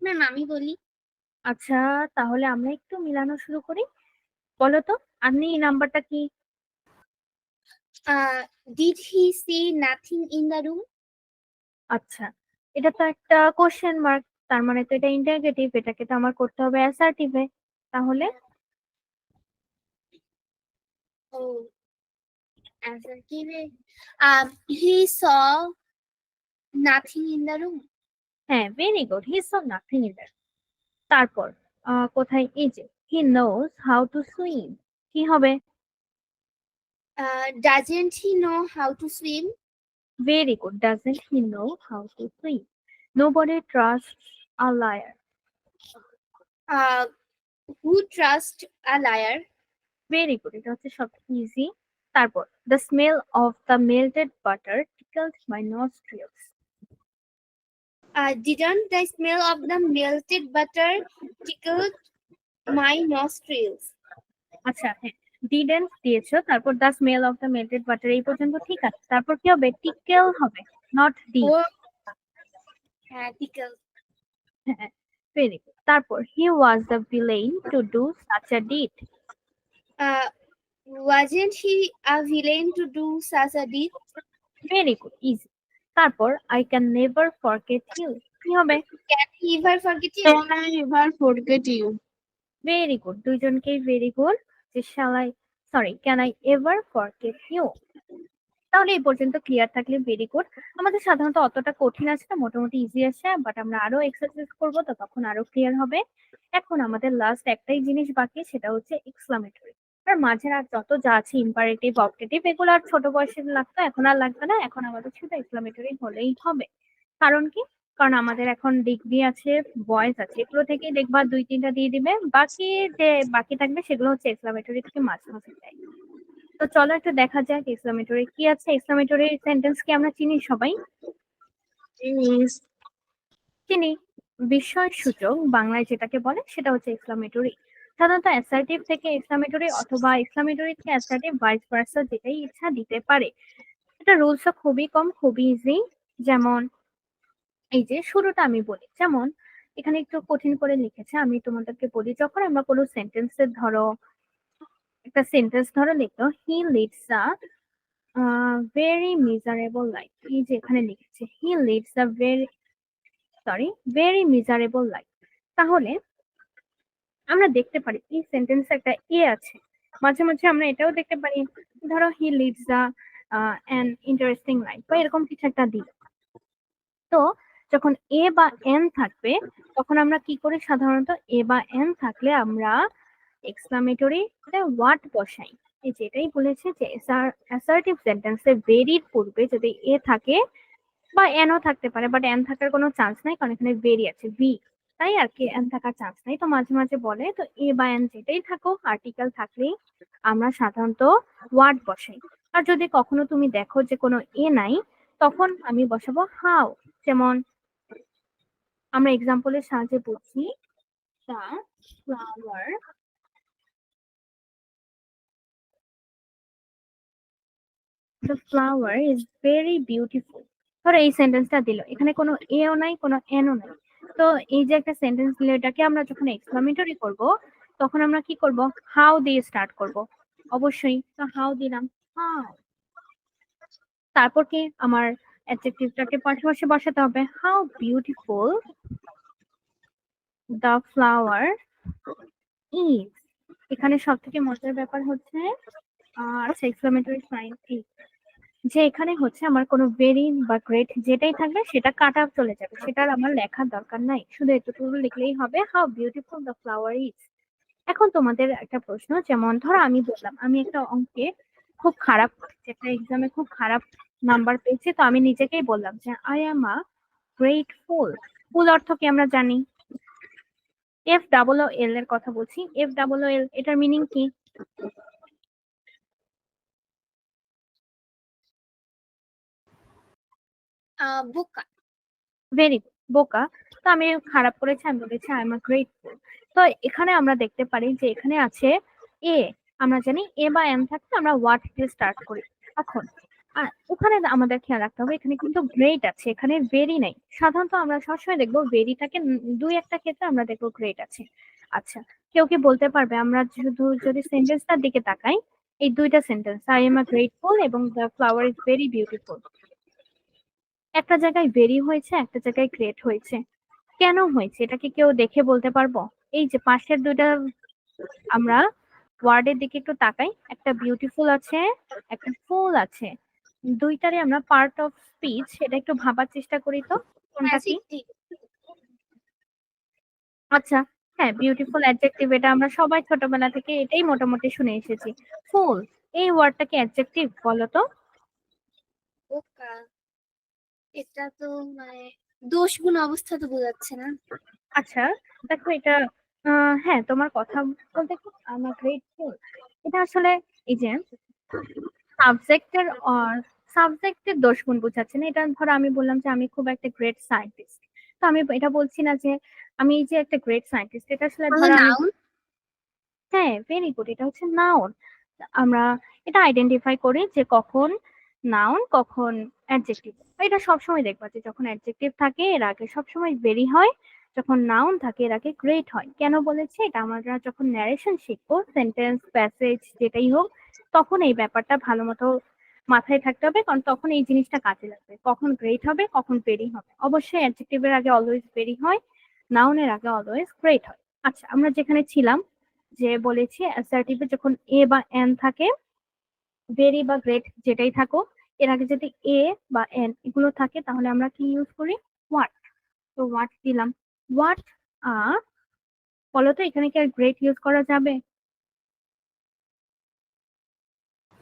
ম্যাম আমি বলি। আচ্ছা, তাহলে আমরা একটু মিলানো শুরু করি। বলো তো, আপনি নাম্বারটা কি? Did he she nothing in the room? আচ্ছা, এটা তো একটা কোশ্চেন মার্ক, তার মানে তো এটা ইন্টারগেটিভ, এটাকে তো আমার করতে হবে অ্যাসার্টিভে। তাহলে ও অ্যান্সার কি রে? হি স নাথিং ইন দ্য রুম। হ্যাঁ, very good, he saw nothing in that. তারপর কোথায়, এই যে he knows how to swim, কি হবে? Doesn't he know how to swim? Very good, doesn't he know how to swim. Nobody trust a liar. Who trust a liar? Very good, এটা হচ্ছে সব easy. তারপর the smell of the melted butter tickled my nostrils. Didn't the smell of the melted butter tickle my nostrils? আচ্ছা, হ্যাঁ, didn't দিয়েছো, তারপর the smell of the melted butter, এই পর্যন্ত ঠিক আছে। তারপর কি হবে? টিকেল হবে, নট ডি। Oh, tickle. হ্যাঁ, ভেরি গুড। তারপর he was the villain to do such a deed. Wasn't he a villain to do such a deed? Very good, easy. তারপর I can never forget you, কি হবে? Can he ever forget you? Can I ever forget you? Very good, দুইজনকেই very good. যে শালাই, sorry, can I ever forget you. তাহলে এই পর্যন্ত clear থাকলে ভেরি গুড। আমাদের সাধারণত অতটা কঠিন আছে না, মোটামুটি ইজি আছে, বাট আমরা আরো এক্সারসাইজ করবো, তো তখন আরো ক্লিয়ার হবে। এখন আমাদের লাস্ট একটাই জিনিস বাকি, সেটা হচ্ছে এক্সক্লামেটরি। আর মাঝের আর যত যা আছে, ইম্পারেটিভ, অবজেক্টিভ, এগুলো আর ছোট বয়সে লাগতো, এখন আর লাগবে না। এখন আমাদের শুধু এক্সক্লামেটরি হলেই হবে। কারণ কি? কারণ আমাদের এখন ডিগ্রি আছে, ভয়েস আছে, এগুলো থেকেই দেখবা 2-3টা দিয়ে দিবে, বাকি যে বাকি থাকবে সেগুলো হচ্ছে এক্সক্লামেটরি থেকে মাঝে মাঝে দেয়। তো চলো একটু দেখা যাক এক্সক্লামেটরি কি আছে। এক্সক্লামেটরি সেন্টেন্স কি আমরা চিনি সবাই? Yes. চিনি। বিস্ময় সূচক বাংলায় যেটাকে বলে সেটা হচ্ছে এক্সক্লামেটরি। সাধারণত অ্যাসার্টিভ থেকে এক্সক্লামেটরি অথবা এক্সক্লামেটরি থেকে অ্যাসার্টিভ, ভাইস ভার্সা, যেটাই ইচ্ছা দিতে পারে। এটা রুলসও খুবই কম, খুবই ইজি। যেমন এই যে শুরুটা আমি বলি, যেমন এখানে একটু কঠিন করে লিখেছে, আমি তোমাদেরকে বলি। যখন আমরা কোনো সেন্টেন্সের ধরো একটা সেন্টেন্স ধরো লিখলো, he leads a very miserable life, এই যে এখানে লিখেছে he leads a very miserable life, তাহলে আমরা দেখতে পারি এই সেন্টেন্সে একটা এ আছে। মাঝে মাঝে আমরা এটাও দেখতে পারি, ধরো হি leads a an interesting life, বা এরকম কিছু একটা দিই। তো যখন এ বা এন থাকবে, তখন আমরা কি করি? সাধারণত এ বা এন থাকলে আমরা এক্সক্লামেটরি ওয়ার্ড বসাই। এই যেটাই বলেছে যে অ্যাসার্টিভ সেন্টেন্সে ভেরির পূর্বে যদি এ থাকে, বা এনও থাকতে পারে, বাট এন থাকার কোনো চান্স নাই, কারণ এখানে ভেরি আছে, ভি, তাই আর কি এন থাকার চান্স নাই। তো মাঝে মাঝে বলে, তো এ বা এন যেটাই থাকুক, আর্টিকেল থাকলেই আমরা সাধারণত ওয়ার্ড বসাই। আর যদি কখনো তুমি দেখো যে কোনো এ নাই, তখন আমি বসাবো হাউ। যেমন আমরা এক্সাম্পলের সাহায্যে বুঝি, the flower the flower is very beautiful. ধরো এই সেন্টেন্সটা দিল, এখানে কোনো এও নাই, কোনো এনও নাই। তো এই যে একটা সেন্টেন্স দিলে, এটাকে আমরা যখন এক্সক্লামেটরি করব, তখন আমরা কি করব? হাউ দিয়ে স্টার্ট করব অবশ্যই। তো হাউ দিলাম, হাউ। তারপর কি আমার অ্যাডজেক্টিভটাকে পাশাপাশি বসাতে হবে, how beautiful the flower is. এখানে সব থেকে মজার ব্যাপার হচ্ছে আচ্ছা, এক্সক্লামেটরি সাইন যে এখানে হচ্ছে আমার কোনো ভেরি বা গ্রেট যেটাই থাকবে সেটা কাট আপ চলে যাবে, সেটার আমার লেখার দরকার নাই, শুধু এতটুকু লিখলেই হবে, how beautiful the flower is. এখন তোমাদের একটা প্রশ্ন, যেমন ধরো আমি বললাম আমি একটা অঙ্কে খুব খারাপ, একটা এক্সামে খুব খারাপ নাম্বার পেয়েছি, তো আমি নিজেকেই বললাম যে আই এম আ গ্রেটফুল। ফুল অর্থ কি আমরা জানি, এফ ডাবল ও এল এর কথা বলছি, এফ ডাবল ও এল, এটার মিনিং কি? বোকা। ভেরি গুড, বোকা। তো আমি খারাপ করেছি, আমি বলেছি আই এম আ গ্রেটফুল। তো এখানে আমরা দেখতে পারি যে এখানে আছে এ, আমরা জানি এ বা এম থাকলে আমরা হোয়াট দিয়ে স্টার্ট করি। এখন ওখানে আমাদের খেয়াল রাখতে হবে এখানে কিন্তু গ্রেট আছে, এখানে ভেরি নাই। সাধারণত আমরা সবসময় দেখবো ভেরিটাকে দুই একটা ক্ষেত্রে আমরা দেখবো গ্রেট আছে। আচ্ছা, কেউ কি বলতে পারবে আমরা শুধু যদি সেন্টেন্সটার দিকে তাকাই, এই দুইটা sentence, I am a grateful এবং the flower is very beautiful, একটা জায়গায় ভেরি হয়েছে, একটা জায়গায় গ্রেট হয়েছে। কেন হয়েছে এটা কি কেউ দেখে বলতে পারবো? এই যে পাশের দুইটা আমরা ওয়ার্ডের দিকে একটু তাকাই, একটা বিউটিফুল আছে, একটা ফুল আছে, দুইটারই আমরা পার্ট অফ স্পিচ, এটা একটু ভাবার চেষ্টা করি তো কোনটা কি। ঠিক। আচ্ছা, হ্যাঁ, বিউটিফুল অ্যাডজেক্টিভ, এটা আমরা সবাই ছোটবেলা থেকে এটাই মোটামুটি শুনে এসেছি। ফুল, এই ওয়ার্ডটা কি অ্যাডজেক্টিভ বলো তো? ওকা, এটা তো মানে দোষ গুণ অবস্থা তো বোঝাচ্ছে না। আচ্ছা, দেখো এটা হ্যাঁ, তোমার কথা বলতে আমার গ্রেটফুল, এটা আসলে এই যে সাবজেক্টের সাবজেক্টের দোষ গুণ বোঝাচ্ছে না। এটা ধরো আমি বললাম যে আমি খুব একটা গ্রেট সায়েন্টিস্ট, তো আমি এটা বলছি না যে আমি এই যে একটা গ্রেট সায়েন্টিস্ট, এটা আসলে তাহলে ধরো আমি, নাউন। হ্যাঁ, ভেরি গুড, এটা হচ্ছে নাউন। আমরা এটা আইডেন্টিফাই করি যে কখন নাউন কখন অ্যাডজেক্টিভ। এটা সবসময় দেখবা যে যখন অ্যাডজেক্টিভ থাকে এর আগে সবসময় ভেরি হয়, যখন নাউন থাকে এর আগে গ্রেট হয়। কেন বলেছি এটা? আমরা যখন ন্যারেশন শিখবো, সেন্টেন্স প্যাসেজ যেটাই হোক, তখন এই ব্যাপারটা ভালো মতো মাথায় থাকতে হবে, কারণ তখন এই জিনিসটা কাজে লাগবে, কখন গ্রেট হবে কখন ভেরি হবে। অবশ্যই অ্যাডজেক্টিভের আগে অলওয়েজ ভেরি হয়, নাউনের আগে অলওয়েজ গ্রেট হয়। আচ্ছা, আমরা যেখানে ছিলাম যে বলেছি অ্যাসার্টিভে যখন এ বা এন থাকে, ভেরি বা গ্রেট যেটাই থাকুক, এর আগে যদি এ বা এন এগুলো থাকে তাহলে আমরা কি ইউজ করি? হোয়াট। তো হোয়াট দিলাম, হোয়াট আ, বলো তো এখানে কি আর গ্রেট ইউজ করা যাবে?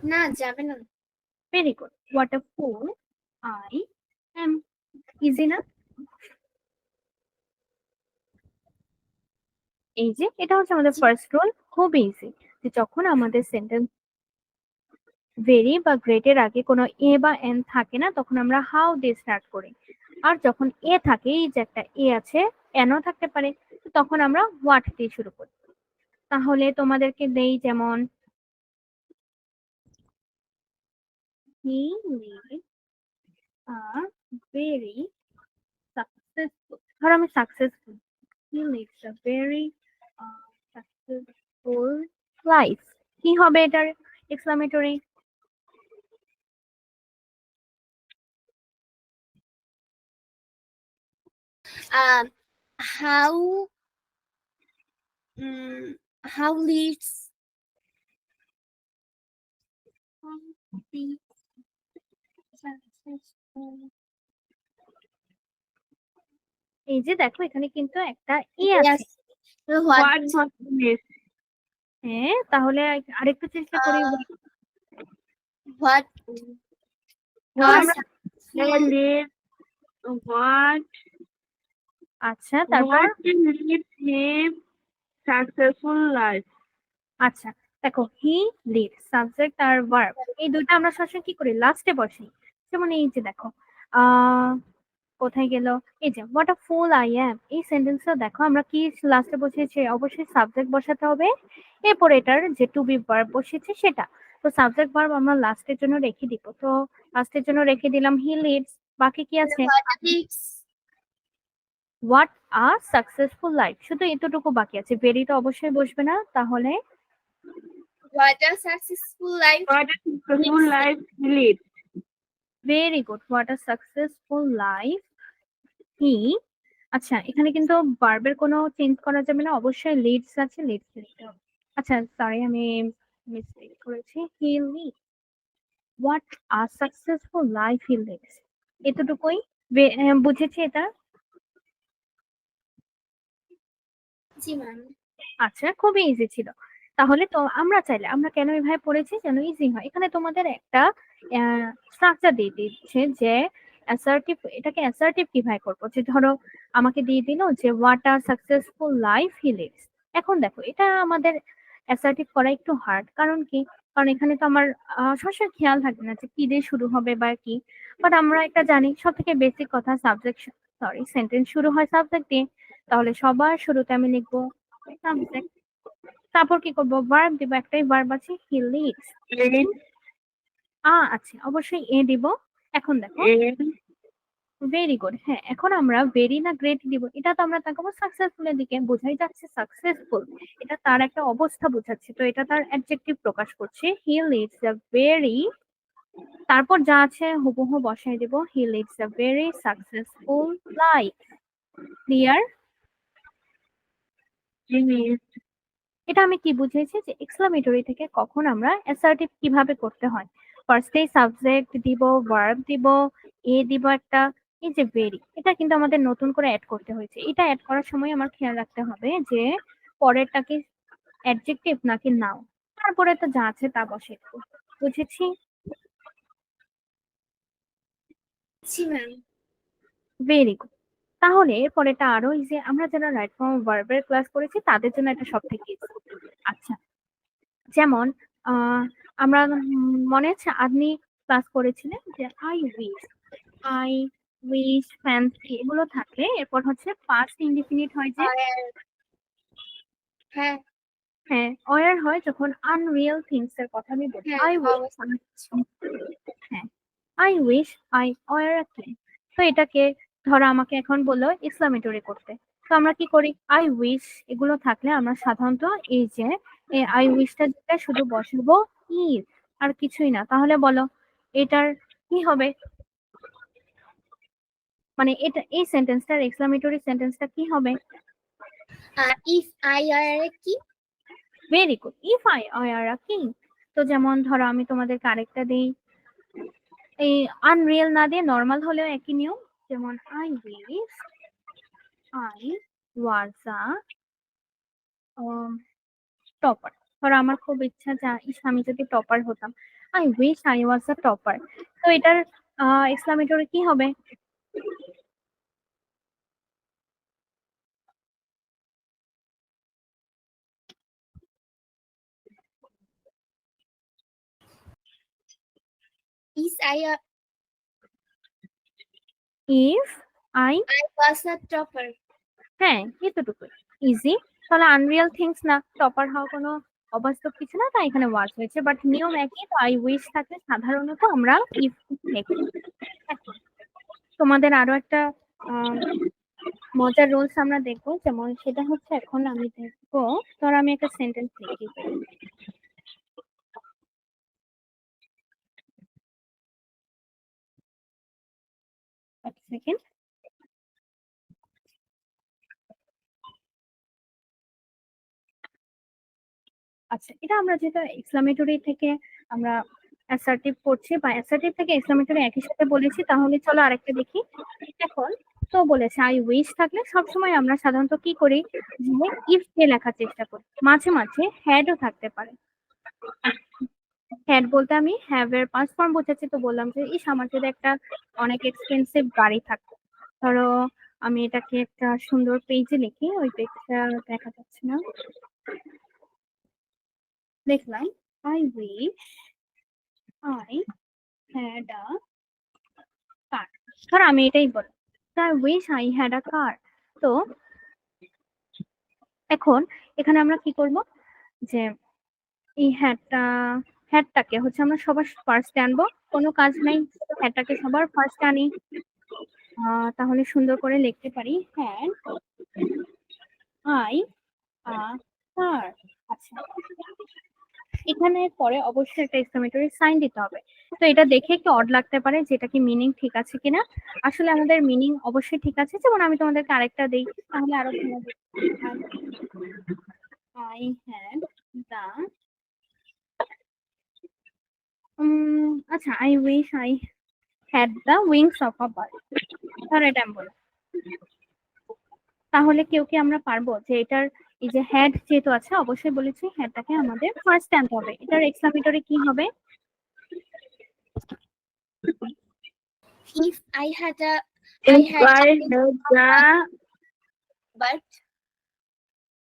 না, যাবে না। Very good, what a full I am. Easy না? এই যে এটা হচ্ছে আমাদের ফার্স্ট রুল, খুব ইজি, যে যখন আমাদের সেন্টেন্স ভেরি বা গ্রেটের আগে কোনো এ বা এন থাকে না তখন আমরা হাউ দিয়ে স্টার্ট করি, আর যখন এ থাকে, এই যে একটা এ আছে, এনও থাকতে পারে, তখন আমরা হোয়াট দিয়ে শুরু করি। তাহলে তোমাদেরকে দেই, যেমন he lived a very successful, ধর আমি successful, he lives a very successful life, কি হবে এটার এক্সক্লামেটরি? হাউ হাউ লিডস এই যে দেখো এখানে কিন্তু একটা ই আছে। What is হ্যাঁ, তাহলে আরেকটু চেষ্টা করি। হোয়াট ধরো আমরা, live what আচ্ছা তারপর, what leads him successful life? আচ্ছা দেখো, হি লিড সাবজেক্ট আর ভার্ব, এই দুইটা আমরা সবসময় কি করি? লাস্টে বসি। যেমন এই যে দেখো, আহ কোথায় গেল, এই যে what a full I am, এই সেন্টেন্সটা দেখো আমরা কি লাস্টে বসিয়েছি? অবশ্যই সাবজেক্ট বসাতে হবে, এরপর এটার যে টু বি ভার্ব বসিয়েছে সেটা। তো সাবজেক্ট ভার্ব আমরা লাস্টের জন্য রেখে দিব, তো লাস্টের জন্য রেখে দিলাম হি লিডস। বাকি কি আছে? হোয়াট আ সাকসেসফুল লাইফ, শুধু এতটুকু বাকি আছে, ভেরি তো অবশ্যই বসবে না, তাহলে what a successful life. What a successful life he leads. Very good, what a successful life হি। আচ্ছা, এখানে কিন্তু ভার্বের কোনো চেঞ্জ করা যাবে না, অবশ্যই লিডস আছে, লিডস লিখতে হবে। আচ্ছা সরি, আমি মিস্টেক করেছি, he lead, what a successful life he leads, এতটুকুই বুঝেছি এটা। জি ম্যাম। আচ্ছা, খুবই ইজি ছিল। তাহলে তো আমরা চাইলে, আমরা কেন এভাবে পড়েছি যেন ইজি হয়, এখানে তোমাদের একটা স্ট্রাকচার দিয়ে দিচ্ছে যে অ্যাসার্টিভ, এটাকে অ্যাসার্টিভ কিভাবে করবো, যে ধরো আমাকে দিয়ে দিল যে what are successful life he lives. এখন দেখো এটা আমাদের অ্যাসার্টিভ করা একটু হার্ড, কারণ কি? কারণ এখানে তো আমার সবসময় খেয়াল থাকবে না যে কি দিয়ে শুরু হবে বা কি, বাট আমরা একটা জানি সব থেকে বেসিক কথা, সাবজেক্ট, সরি, সেন্টেন্স শুরু হয় সাবজেক্ট দিয়ে, তাহলে সবার শুরুতে আমি লিখবো সাবজেক্ট, তারপর কি করবো? ভার্ব দিব, একটাই ভার্ব আছে, হি লিডস। Leads. আছে, অবশ্যই এ দিব। এখন দেখো, A ভেরি গুড। হ্যাঁ, এখন আমরা ভেরি না গ্রেট দিব, এটা তো আমরা তাকাবো সাকসেসফুল এর দিকে, বোঝাই যাচ্ছে সাকসেসফুল, এটা তার একটা অবস্থা বোঝাচ্ছে, তো এটা তার অ্যাডজেক্টিভ প্রকাশ করছে। হি লিডস আ ভেরি, তারপর যা আছে হুবহু বসাই দিব, হি leads a very successful life. Clear? is এটা আমি কি বুঝিয়েছি যে এক্সক্লামেটরি থেকে কখন আমরা অ্যাসার্টিভ কিভাবে করতে হয়। ফার্স্টে সাবজেক্ট দিব, ভার্ব দিব, এ দিব একটা, এই যে ভেরি, এটা কিন্তু আমাদের নতুন করে অ্যাড করতে হয়েছে। এটা অ্যাড করার সময় আমার খেয়াল রাখতে হবে যে পরেরটা কি অ্যাডজেক্টিভ নাকি নাউন, তারপরে তো যা আছে তা বসিয়ে দেবো। বুঝেছি? জি ম্যাম। Very good. তাহলে এরপরেটা আরো ইজি, আমরা যারা রাইট ফর্ম ভার্বের ক্লাস করেছি তাদের জন্য এটা সব থেকে ইজি। আচ্ছা, যেমন আমরা মনে আছে আপনি ক্লাস করেছিলেন যে আই উইশ ফ্যান্সি এগুলো থাকলে এরপর হচ্ছে পাস্ট ইনডিফিনিট হয় যে, হ্যাঁ হ্যাঁ অয়ার হয় যখন আনরিয়েল থিংস এর কথা আমি বলি। হ্যাঁ আই উইশ, হ্যাঁ I wish I were a clean. তো এটাকে ধরো আমাকে এখন বললো এক্সক্লামেটরি করতে, তো আমরা কি করি, আই উইশ এগুলো থাকলে আমরা সাধারণত এই যে আই উইশটা যেটা শুধু বসাবো ইফ, আর কিছুই না। তাহলে বলো এটার কি হবে, মানে এটা এই সেন্টেন্সটার এক্সক্লামেটরি সেন্টেন্সটা কি হবে? ইফ আই আর কি? Very good, if I are a king. তো যেমন ধরো আমি তোমাদেরকে আরেকটা দিই, এই আনরিয়েল না দিয়ে নর্মাল হলেও একই নিয়ম, যেমন I wish I was a topper. ধরো আমার খুব ইচ্ছা যে আমি যদি টপার হতাম, I wish I was a topper. তো এটার এক্সক্লামেটরি কি হবে? ইস I if I, was a topper. হ্যাঁ এতটুকুই, ইজি। তাহলে আনরিয়েল থিংস না, টপার হওয়া কোনো অবাস্তব কিছু না, তাই এখানে ওয়াজ হয়েছে, বাট নিয়ম একই। তো আই উইশ থাকলে সাধারণত আমরা ইফ লিখি। এখন তোমাদের আরো একটা মজার রুলস আমরা দেখবো, যেমন সেটা হচ্ছে এখন আমি দেখবো, ধর আমি একটা সেন্টেন্স লিখি, এক সেকেন্ড। আচ্ছা, এটা আমরা যেটা এক্সক্লামেটরি থেকে আমরা অ্যাসার্টিভ করছি বা অ্যাসার্টিভ থেকে এক্সক্লামেটরি একই সাথে বলেছি, তাহলে চলো আরেকটা দেখি। এখন তো বলেছে আই উইশ থাকলে সবসময় আমরা সাধারণত কি করি, যে ইফ দিয়ে লেখার চেষ্টা করি, মাঝে মাঝে হ্যাডও থাকতে পারে। হ্যাড বলতে আমি হ্যাভ এর পাস্ট ফর্ম বোঝাচ্ছি, তো বললাম যে ইস আমার যদি একটা অনেক এক্সপেন্সিভ গাড়ি থাকতো। ধরো আমি এটাকে একটা সুন্দর পেজে লিখি, ওই পেজটা দেখা যাচ্ছে না, লিখলাম I wish I had a car. ধর আমি এটাই বলি, I wish I had a car. তো এখন এখানে আমরা কি করব, যে এই হ্যাডটাকে হচ্ছে আমরা সবার ফার্স্টে আনবো, কোনো কাজ নাই, হ্যাডটাকে সবার ফার্স্টে আনি। তাহলে সুন্দর করে লিখতে পারি হ্যাড আই আ কার। আচ্ছা, এখানে পরে অবশ্যই একটা এক্সক্লামেটরি সাইন দিতে হবে। তো এটা দেখে একটু অড লাগতে পারে যে এটা কি মিনিং ঠিক আছে কিনা, আসলে আমাদের মিনিং অবশ্যই ঠিক আছে। যেমন আমি তোমাদেরকে আরেকটা দিই, তাহলে আরো ভালো হবে। আই হ্যাড দা, আচ্ছা I wish I had the wings of a bird. ধর এটা আমি বললাম, তাহলে কেউ কি আমরা পারবো যে এটার এই যে হ্যাড যেহেতু আছে, অবশ্যই বলেছি হ্যাডটাকে আমাদের ফার্স্ট আনতে হবে। এটার এক্সক্লামেটরি কি হবে? If I had a if I a had the but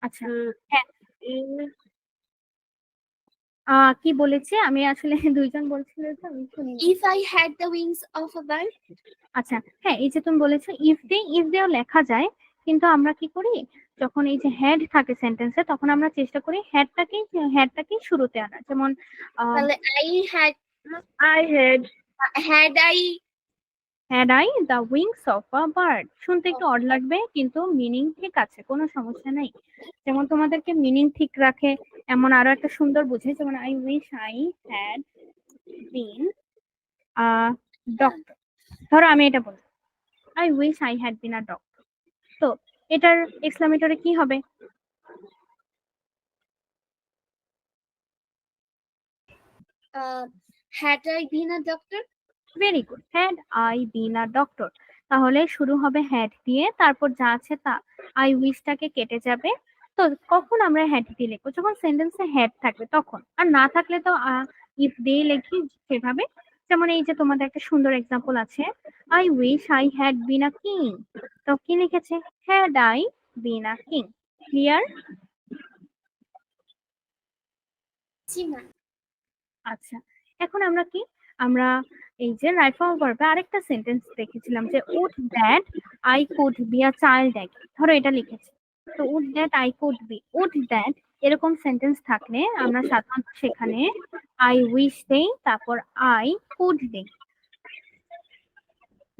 আচ্ছা হ্যাঁ, কি বলেছি আমি আসলে দুইজন বলছিল তো আমি শুনিনি। if I had the wings of a bird, আচ্ছা হ্যাঁ, এই যে তুমি বলেছো ইফ দিয়েও লেখা যায়, কিন্তু আমরা কি করি, যখন এই যে হেড থাকে সেন্টেন্সে তখন আমরা চেষ্টা করি হেডটাকে শুরুতে আনার। যেমন তাহলে I had I had had I had I the wings of a bird. শুনতে একটু অড লাগবে কিন্তু মিনিং ঠিক আছে, কোনো সমস্যা নাই। যেমন তোমাদেরকে মিনিং ঠিক রাখে এমন আরো একটা সুন্দর বুঝে, যেমন I wish I had been a doctor. ধরো আমি এটা বলবো, I wish I had been a doctor. তো এটার এক্সক্লামেটরে কি হবে? had I been a doctor? Very good, had I been a doctor. তাহলে শুরু হবে হ্যাড দিয়ে, তারপর যা আছে তা। আই উইশটাকে কেটে যাবে। তো কখন আমরা হ্যাড দিয়ে লিখবো? যখন সেন্টেন্সে হ্যাড থাকবে তখন। আর না থাকলে তো ইফ দিয়ে লিখি সেভাবে। যেমন এই যে তোমাদের একটা সুন্দর এক্সাম্পল আছে, I wish I had been a king. তো কি লিখেছে? Had I been a king. Clear? জি ম্যাম। আচ্ছা, এখন আমরা কি, আমরা এই যে রাইট ফর্ম ভার্বে আরেকটা সেন্টেন্স দেখেছিলাম যে would that I could be a child again. ধরো এটা লিখেছি, তো would that I could be, would that এরকম সেন্টেন্স থাকলে আমরা সাধারণত সেখানে আই উইশ দেই, তারপর আই কুড দেই।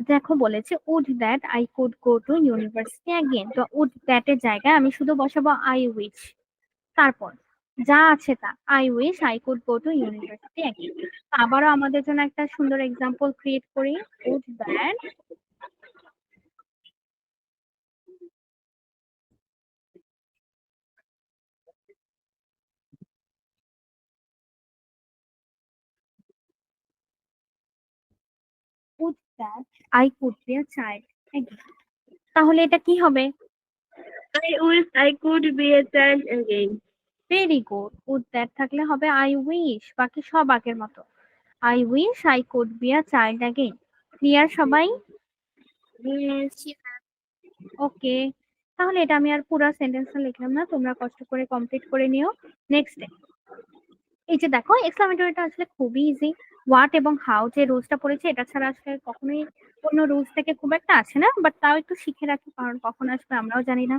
দেখো বলেছে would that I could go to university again, তো উড দ্যাট এর জায়গায় আমি শুধু বসাবো আই উইশ, তারপর যা আছে তা। I wish I could go to university again. আবারও আমাদের জন্য একটা সুন্দর এক্সাম্পল ক্রিয়েট করি, would that would that I could be a child again. তাহলে এটা কি হবে? I wish I could be a child again. Very good, would that থাকলে হবে আই উইশ, বাকি সব আগের মতো। I wish I could be a child again. Clear সবাই? জি ম্যাম। ওকে, তাহলে এটা আমি আর পুরো সেন্টেন্সটা লিখলাম না, তোমরা কষ্ট করে কমপ্লিট করে নিও। নেক্সট, এই যে দেখো এক্সক্লামেটরিটা আসলে খুবই ইজি। হোয়াট এবং হাউ যে রুলসটা পড়েছে এটা ছাড়া আসলে কখনোই কোনো রুলস থেকে খুব একটা আসে না, বাট তাও একটু শিখে রাখি, কারণ কখন আসবে আমরাও জানি না।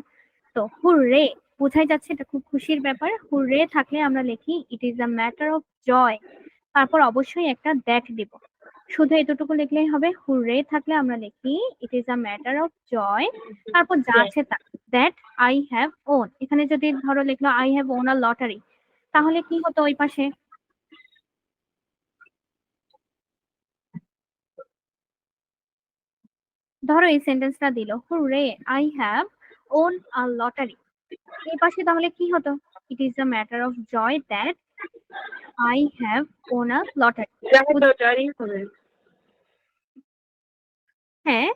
তো হুররে বোঝাই যাচ্ছে এটা খুব খুশির ব্যাপার। হুররে থাকলে আমরা লিখি it is a matter of joy, তারপর অবশ্যই একটা দ্যাট দিব। শুধু এতটুকু লিখলেই হবে। হুররে থাকলে আমরা লিখি it is a matter of joy, তারপর যা আছে তা। দ্যাট আই হ্যাভ ওন, এখানে যদি ধরো লিখলো I have won a lottery, তাহলে কি হতো ওই পাশে? ধরো এই সেন্টেন্সটা দিল, hurray I have won a lottery, এই পাশে তাহলে কি হতো? It is a matter of joy that I have won a lottery. Lottery হবে। হ্যাঁ,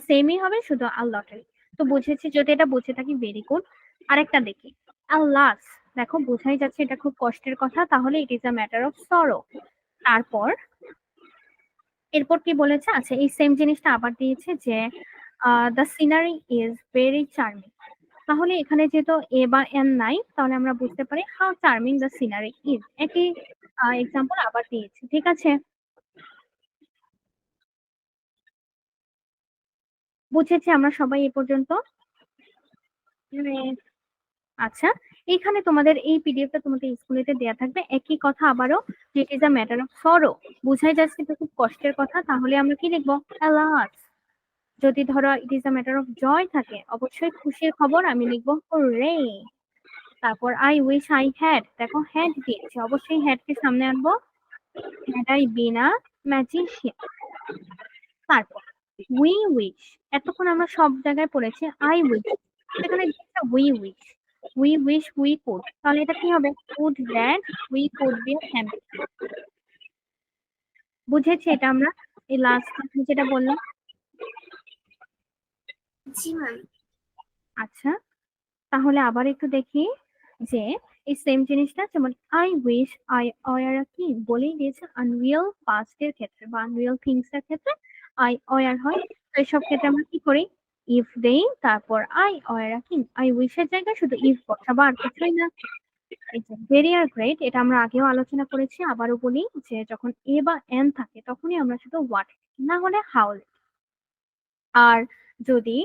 সেমই হবে, শুধু আর লটারি। তো বুঝেছি, যদি এটা বুঝে থাকি ভেরি গুড। আরেকটা দেখি, আল্লাস। দেখো বোঝাই যাচ্ছে এটা খুব কষ্টের কথা, তাহলে ইট is a matter of sorrow. তারপর এরপর কি বলেছে? আচ্ছা, এই সেম জিনিসটা আবার দিয়েছে যে the scenery is very charming. তাহলে এখানে যেহেতু এ বা এন নাই, তাহলে আমরা বুঝতে পারি how charming the scenery is. একই এক্সাম্পল আবার দিয়েছি, ঠিক আছে? বুঝেছি আমরা সবাই এ পর্যন্ত? আচ্ছা, এইখানে তোমাদের এই পিডিএফটা তোমাদের স্কুলেতে দেয়া থাকবে, একই কথা আবারও, যে ইট is a matter of sorrow. বুঝাই যাচ্ছে এটা খুব কষ্টের কথা, তাহলে আমরা কি লিখবো? অ্যালাস। যদি ধরো it is a matter of joy থাকে, অবশ্যই খুশির খবর, আমি লিখবো হুররে। তারপর আই উইশ আই হ্যাড, দেখো হ্যাড দিয়েছে, অবশ্যই হ্যাড কে সামনে আনবো। Had I been a magician. তারপর উই উইশ, এতক্ষণ আমরা সব জায়গায় পড়েছি আই উইশ, সেখানে we wish. We wish we could, তাহলে এটা কি হবে? Would that we could be a champion. বুঝেছি এটা আমরা, এই লাস্ট যেটা বললাম? জি ম্যাম। আচ্ছা, তাহলে আবার একটু দেখি যে এই সেম জিনিসটা, যেমন আই উইশ আই ওয়ার কি বলেই দিয়েছে আনরিয়াল পাস্ট এর ক্ষেত্রে বা আনরিয়াল থিংস এর ক্ষেত্রে আই ওয়ার হয়। তো এইসব ক্ষেত্রে আমরা কি করি? ইফ দেই, তারপর আই ওয়ার কি, আই উইশ এর জায়গায় শুধু ইফ বসাবো, আর কিছুই না। ভেরি আর গ্রেট, এটা আমরা আগেও আলোচনা করেছি, আবারও বলি যে যখন এ বা এন থাকে তখনই আমরা শুধু হোয়াট, না হলে হাউ। আর যদি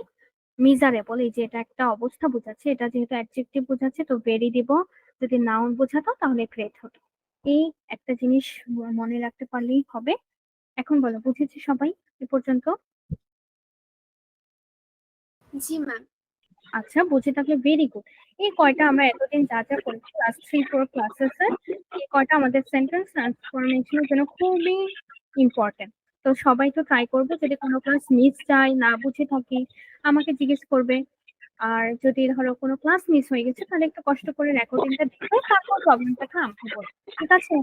মিজারেবল, এই যে এটা একটা অবস্থা বোঝাচ্ছে, এটা যেহেতু অ্যাডজেক্টিভ বোঝাচ্ছে তো ভেরি দিব। যদি নাউন বোঝাতো তাহলে গ্রেট হতো। এই একটা জিনিস মনে রাখতে পারলেই হবে। এখন বলো, বুঝেছি সবাই এ পর্যন্ত? জি ম্যাম। আচ্ছা, বুঝে থাকলে ভেরি গুড। এই কয়টা আমরা এতদিন যা যা করেছি ক্লাস 3-4 ক্লাসেস এই কয়টা আমাদের সেন্টেন্স ট্রান্সফরমেশনের জন্য খুবই ইম্পর্টেন্ট। তো সবাই তো ট্রাই করবে, যদি কোনো ক্লাস মিস যায়, না বুঝে থাকি আমাকে জিজ্ঞেস করবে। আর যদি ধরো কোনো ক্লাস মিস হয়ে গেছে তাহলে একটু কষ্ট করে রেকর্ডিংটা দেখে তারপর প্রবলেমটাকে আমাকে বলবে, ঠিক আছে?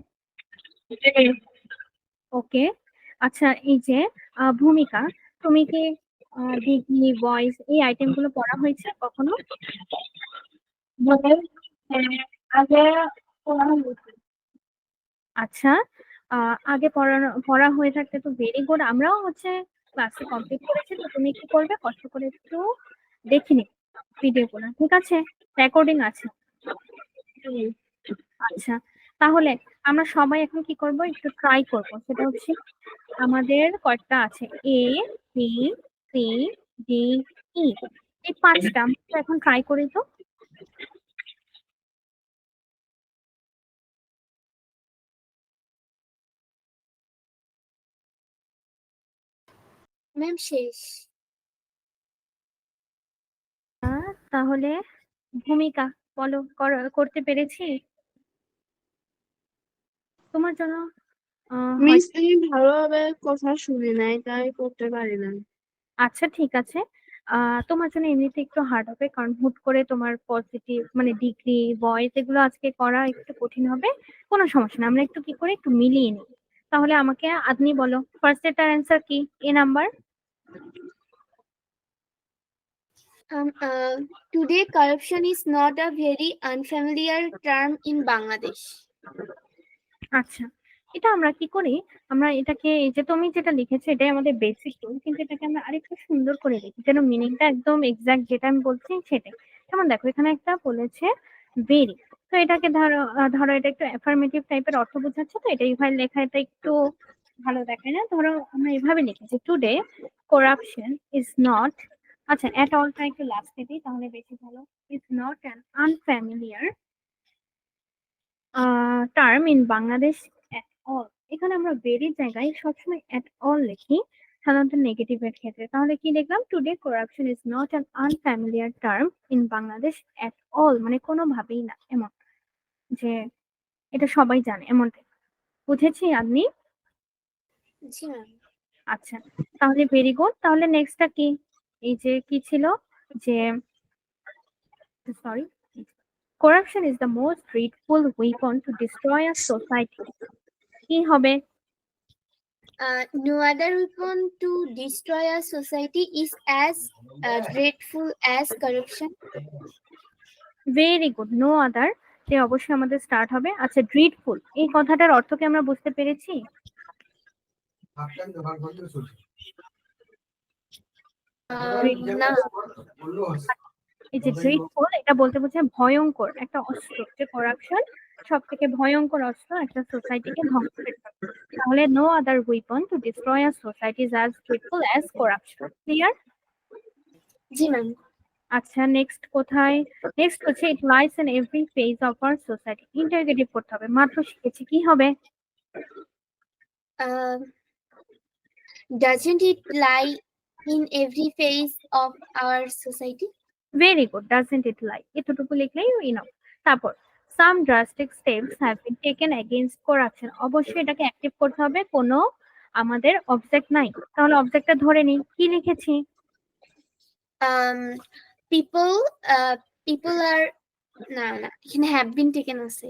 ওকে। আচ্ছা, এই যে ভূমিকা, তুমি কি ডিগ্রি ভয়েস এই আইটেম গুলো পড়া হয়েছে কখনো? আগে পড়ানো হয়েছে। আচ্ছা, আগে পড়া হয়ে থাকতে তো ভেরি গুড। আমরাও হচ্ছে ক্লাসে কমপ্লিট করেছি। তো তুমি কি করবে, কষ্ট করে একটু দেখে নিবে ভিডিও গুলো, ঠিক আছে? রেকর্ডিং আছে। আচ্ছা, তাহলে আমরা সবাই এখন কি করব, একটু ট্রাই করব। সেটা হচ্ছে আমাদের কয়টা আছে, এ, বি, সি, ডি, ই, এই পাঁচটা। আমরা এখন ট্রাই করি তো। ম্যাম শেষ। তাহলে ভূমিকা বলো, করতে পেরেছি? তোমার জন্য মিস আমি ভালোভাবে কথা শুনি নাই, তাই করতে পারি না। আচ্ছা, ঠিক আছে। তোমার জন্য এমনিতে একটু হার্ড হবে, কারণ হুট করে তোমার পজিটিভ মানে ডিগ্রি ভয়েস এগুলো আজকে করা একটু কঠিন হবে। কোনো সমস্যা না, আমরা একটু কি করে একটু মিলিয়ে নিই। তাহলে আমাকে আপনি বলো, ফার্স্ট এটার অ্যান্সার কি, এ number? Today, corruption is not a very unfamiliar term in Bangladesh. আচ্ছা, এটা আমরা কি করি, আমরা এটাকে, এই যে তুমি যেটা লিখেছো এটাই আমাদের বেসিক টুল, কিন্তু এটাকে আমরা আরেকটু সুন্দর করে লিখি যেন মিনিংটা একদম এক্সাক্ট যেটা আমি বলছি সেটাই। যেমন দেখো, এখানে একটা বলেছে ভেরি, তো এটাকে ধরো ধরো এটা একটু অ্যাফার্মেটিভ টাইপের অর্থ বোঝাচ্ছে, তো এটা এইভাবে লেখা এটা একটু ভালো দেখায় না। ধরো আমরা এভাবে লিখেছি, টুডে করাপশন ইজ নট, আচ্ছা এট অলটা একটু লাস্টে দিই তাহলে বেশি ভালো, is not an unfamiliar term in Bangladesh at all. এখানে আমরা ভেরির জায়গায় সবসময় এট অল লিখি, সাধারণত নেগেটিভের ক্ষেত্রে। তাহলে কি লিখলাম, today corruption is not an unfamiliar term in Bangladesh at all, মানে কোনোভাবেই না, এমন যে এটা সবাই জানে এমন। বুঝেছি আপনি? জি ম্যাম। আচ্ছা, তাহলে ভেরি গুড। তাহলে নেক্সটটা কি, এই যে কি ছিল, যে sorry, corruption is the most dreadful weapon to destroy a society, কি হবে? No other weapon to destroy a society is as dreadful as corruption. Very good, no other, যে অবশ্যই আমাদের স্টার্ট হবে। আচ্ছা, ড্রিডফুল এই কথাটার অর্থ কি আমরা বুঝতে পেরেছি? না। এই যে ড্রিডফুল এটা বলতে বোঝায় ভয়ঙ্কর একটা অস্ত্র, যে করাপশন সব থেকে ভয়ঙ্কর অস্ত্র একটা সোসাইটিকে ধ্বংস করে ফেলে। তাহলে no other weapon to destroy a society is as dreadful as corruption. Clear? জি ম্যাম। আচ্ছা, নেক্সট কোথায়, নেক্সট হচ্ছে it lies in every phase of our society, interrogative করতে হবে, মাত্র শিখেছি, কি হবে? Doesn't it lie in every phase of our society? Very good, doesn't it lie, এতটুকু লিখলেই ইনাফ। তারপর some drastic steps have been taken against corruption, অবশ্যই এটাকে অ্যাক্টিভ করতে হবে, কোনো আমাদের অবজেক্ট নাই, তাহলে অবজেক্টটা ধরে নিই, কি লিখেছি? People are এখানে have been taken আছে।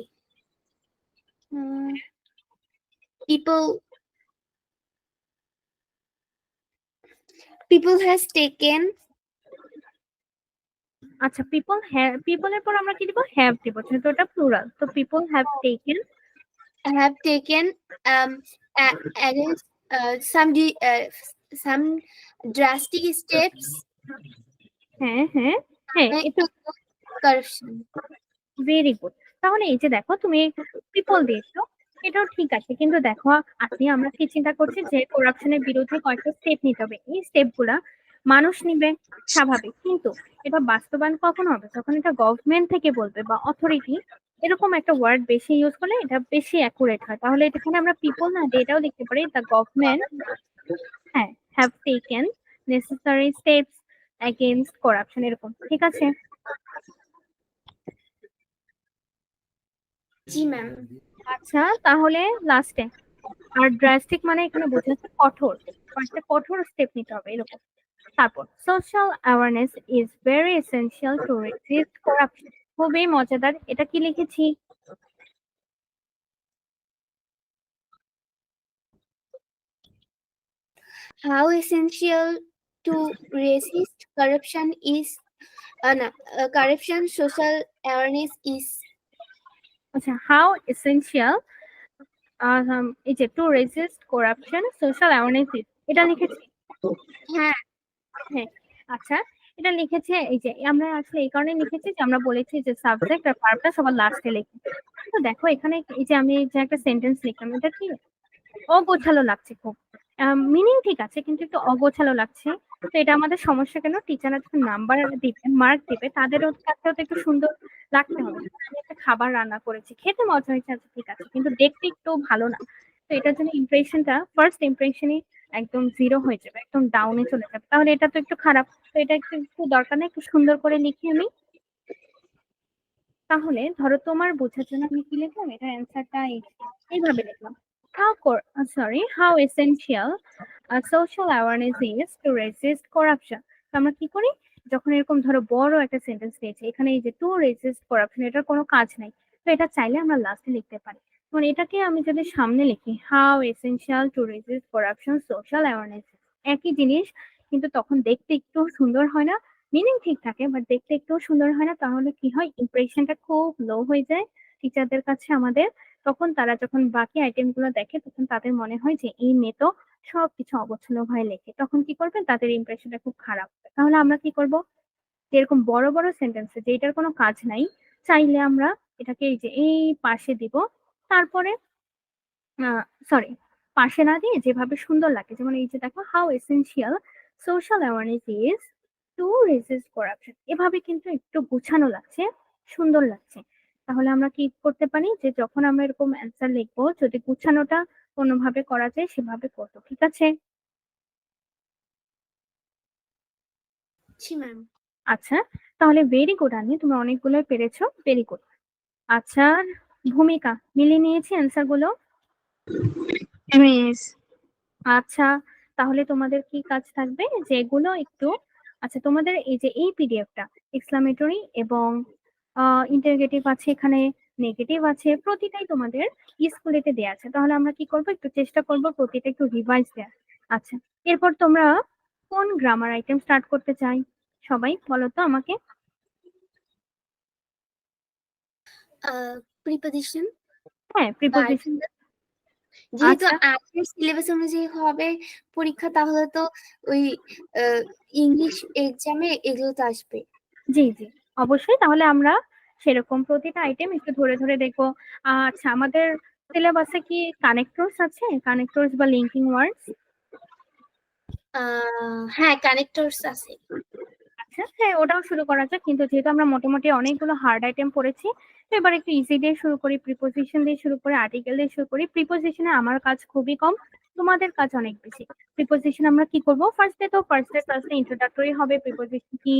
people has taken। আচ্ছা, পিপল এর পর আমরা কি দিব, হ্যাভ দিব, যেহেতু এটা প্লুরাল, তো people have taken Against some drastic steps হ্যাঁ হ্যাঁ হ্যাঁ, to corruption. Very good. তাহলে এই যে দেখো, তুমি পিপল দিয়েছো, এটাও ঠিক আছে, কিন্তু দেখো আপনি, আমরা কি চিন্তা করছি যে করাপশনের বিরুদ্ধে কয়েকটা স্টেপ নিতে হবে, এই স্টেপ গুলা মানুষ নিবে, স্বাভাবিক, কিন্তু এটা বাস্তবায়ন কখন হবে, যখন এটা গভর্নমেন্ট থেকে বলবে বা অথরিটি এরকম একটা ওয়ার্ড বেশি ইউজ করলে এটা বেশি অ্যাকুরেট হয়। তাহলে এখানে আমরা পিপল না দিয়ে এটাও লিখতে পারি দ্য গভর্নমেন্ট হ্যাঁ have taken necessary steps against corruption, এরকম ঠিক আছে। জি ম্যাম। আচ্ছা তাহলে লাস্টে আর ড্রাস্টিক মানে এখানে বোঝাচ্ছে কঠোর, কয়েকটা কঠোর স্টেপ নিতে হবে এরকম। তারপর social awareness is very essential two resist corruption, খুবই মজাদার। এটা কি লিখেছি? How essential to resist corruption is corruption social awareness is. আচ্ছা হাউ এসেনশিয়াল এই যে two resist corruption social awareness, এটা লিখেছি। হ্যাঁ হ্যাঁ আচ্ছা এটা লিখেছে এই যে আমরা আসলে এই কারণে লিখেছি যে আমরা বলেছি যে সাবজেক্ট আর ভার্বটা সবার লাস্টে লিখি। তো দেখো এখানে এই যে আমি যে একটা সেন্টেন্স লিখলাম এটা কি অগোছালো লাগছে খুব, মিনিং ঠিক আছে কিন্তু একটু অগোছালো লাগছে। তো এটা আমাদের সমস্যা কেন, টিচাররা যখন নাম্বার দিবে মার্ক দিবে তাদেরও কাছেও তো একটু সুন্দর লাগতে হবে। আমি একটা খাবার রান্না করেছি, খেতে মজা হয়েছে আচ্ছা ঠিক আছে, কিন্তু দেখতে একটু ভালো না। তো এটার জন্য ইমপ্রেশনটা ফার্স্ট ইমপ্রেশনই একদম জিরো হয়ে যাবে, একদম ডাউনে চলে যাবে, তাহলে এটা তো একটু খারাপ। তো এটা একটু একটু দরকার নেই, একটু সুন্দর করে লিখি আমি। তাহলে ধরো তোমার বোঝার জন্য আমি কি লিখলাম, এটা অ্যান্সারটা এইভাবে লিখলাম। How essential social awareness is to resist corruption. তো আমরা কি করি, যখন এরকম ধরো বড় একটা সেন্টেন্স দিয়েছে এখানে এই যে টু রেজিস্ট করাপশন এটার কোনো কাজ নাই, তো এটা চাইলে আমরা লাস্টে লিখতে পারি। মানে এটাকে আমি যদি সামনে লিখি how essential two resist corruption social awareness, একই জিনিস কিন্তু তখন দেখতে একটু সুন্দর হয় না, মিনিং ঠিক থাকে বাট দেখতে একটু সুন্দর হয় না, তাহলে কি হয় ইমপ্রেশনটা খুব লো হয়ে যায় টিচারদের কাছে আমাদের। তখন তারা যখন বাকি আইটেম গুলো দেখে তখন তাদের মনে হয় যে এই মেয়ে তো সবকিছু অগোছালো ভাবে লেখে, তখন কি করবে তাদের ইমপ্রেশনটা খুব খারাপ হবে। তাহলে আমরা কি করব, যে এরকম বড় বড় সেন্টেন্সে যে এটার কোনো কাজ নাই চাইলে আমরা এটাকে এই যে এই পাশে দিব, তারপরে সরি পাশে না দিয়ে যেভাবে সুন্দর লাগে, যেমন এই যে দেখো how essential social awareness is two resist corruption, এভাবে কিন্তু একটু গোছানো লাগছে, সুন্দর লাগছে। তাহলে আমরা কি করতে পারি যে যখন আমরা এরকম অ্যান্সার লিখবো যদি গোছানোটা কোনোভাবে করা যায় সেভাবে করবো, ঠিক আছে। জি ম্যাম। আচ্ছা তাহলে ভেরি গুড আনি, তুমি অনেকগুলো পেরেছো, ভেরি গুড। আচ্ছা ভূমিকা মিলিয়ে নিয়েছি অ্যান্সার গুলো। মিস আচ্ছা তাহলে তোমাদের কি কাজ থাকবে যে এগুলো একটু, আচ্ছা তোমাদের এই যে এই পিডিএফটা এক্সক্লামেটরি এবং ইন্টারোগেটিভ আছে, এখানে নেগেটিভ আছে, প্রতিটাই তোমাদের স্কুলেতে দেয়া আছে। তাহলে আমরা কি করব, একটু চেষ্টা করব প্রতিটা একটু রিভাইজ দেওয়ার। আচ্ছা এরপর তোমরা কোন গ্রামার আইটেম স্টার্ট করতে চাই, সবাই বলো তো আমাকে। প্রিপোজিশন হ্যাঁ প্রিপোজিশন। যেহেতু আচ্ছা আর্টসের সিলেবাস অনুযায়ী হবে পরীক্ষা, তাহলে তো ওই ইংলিশ এক্সামে এগুলো তো আসবে। জি জি অবশ্যই, তাহলে আমরা সেরকম প্রতিটা আইটেম একটু ধরে ধরে দেখবো। আচ্ছা আমাদের সিলেবাসে কি কানেক্টরস আছে, কানেক্টরস বা লিঙ্কিং ওয়ার্ডস? হ্যাঁ কানেক্টরস আছে। আচ্ছা হ্যাঁ ওটাও শুরু করা যাক, কিন্তু যেহেতু আমরা মোটামুটি অনেকগুলো হার্ড আইটেম পড়েছি তো এবার একটু ইজি দিয়ে শুরু করি, প্রিপোজিশন দিয়ে শুরু করি, আর্টিকেল দিয়ে শুরু করি। প্রিপোজিশনে আমার কাজ খুবই কম, তোমাদের কাজ অনেক বেশি। প্রিপোজিশন আমরা কি করব, ফার্স্টে ক্লাসে ইন্ট্রোডাক্টরি হবে, প্রিপোজিশন কি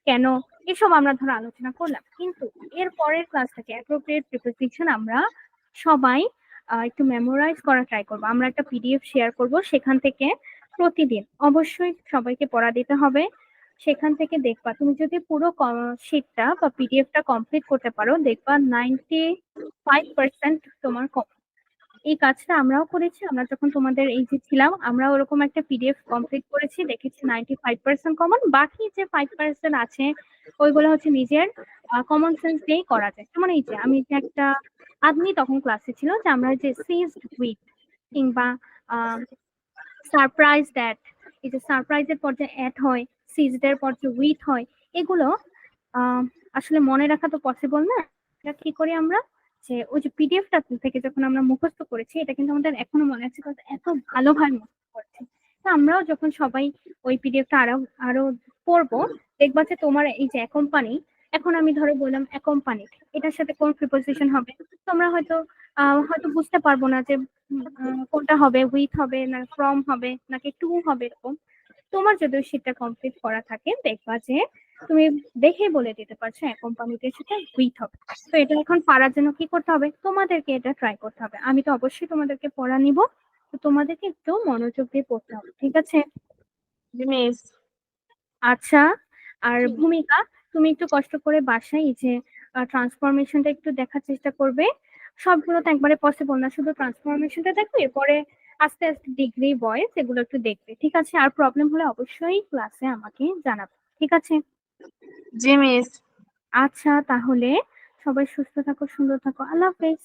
কেন এসব আমরা ধরো আলোচনা করলাম, কিন্তু এর পরের ক্লাস থেকে অ্যাপ্রোপ্রিয়েট প্রিপোজিশন আমরা সবাই একটু মেমোরাইজ করা ট্রাই করবো। আমরা একটা পিডিএফ শেয়ার করব, সেখান থেকে প্রতিদিন অবশ্যই সবাইকে পড়া দিতে হবে। সেখান থেকে দেখবা তুমি যদি পুরো শিটটা বা পিডিএফটা কমপ্লিট করতে পারো দেখবা 95% তোমার কম। এই কাজটা আমরাও করেছি, আমরা যখন তোমাদের এই যে ছিলাম আমরা ওরকম একটা পিডিএফ কমপ্লিট করেছি, দেখেছি 95% কমন, বাকি যে 5% আছে ওইগুলো হচ্ছে নিজের কমন সেন্স দিয়েই করা যায়। যেমন এই যে আমি যে একটা আদমি তখন ক্লাসে ছিল যে আমরা যে সিজড উইথ কিংবা সারপ্রাইজ দ্যাট, এই যে সারপ্রাইজের পর যে অ্যাট হয়, সিজডের পর যে উইথ হয়, এগুলো আসলে মনে রাখা তো পসিবল না। এটা কি করি আমরা, যে ওই যে পিডিএফটা থেকে যখন আমরা মুখস্থ করেছি এটা কিন্তু আমাদের এখনো মনে আছে, কারণ এত ভালোভাবে মুখস্থ করেছি। তো আমরাও যখন সবাই ওই পিডিএফটা আরো আরো পড়বো দেখবা যে তোমার এই যে কোম্পানি এখন আমি ধরো বললাম অ্যাকম্পানিড, এটার সাথে কোন প্রিপোজিশন হবে? তোমরা হয়তো বুঝতে পারবো না যে কোনটা হবে, উইথ হবে না ফ্রম হবে নাকি টু হবে এরকম। তোমার যদি সেটা কমপ্লিট করা থাকে দেখবা যে তুমি দেখে বলে দিতে পারছো অ্যাকম্পানিটের সাথে উইথ হবে। তো এটা এখন পারার জন্য কি করতে হবে? তোমাদেরকে এটা ট্রাই করতে হবে। আমি তো অবশ্যই তোমাদেরকে পড়া নিব, তো তোমাদেরকে একটু মনোযোগ দিয়ে পড়তে হবে, ঠিক আছে? জি মিস। আচ্ছা, আর জি। ভূমিকা, তুমি একটু কষ্ট করে বাসায় এই যে ট্রান্সফরমেশনটা একটু দেখার চেষ্টা করবে। সবগুলো তো একবারে পসিবল না, শুধু ট্রান্সফরমেশনটা দেখো, এরপরে আস্তে আস্তে ডিগ্রি বয়েস এগুলো একটু দেখবে, ঠিক আছে? আর প্রবলেম হলে অবশ্যই ক্লাসে আমাকে জানাবে, ঠিক আছে? জি মিস। আচ্ছা, তাহলে সবাই সুস্থ থাকো, সুন্দর থাকো, আল্লাহ হাফেজ।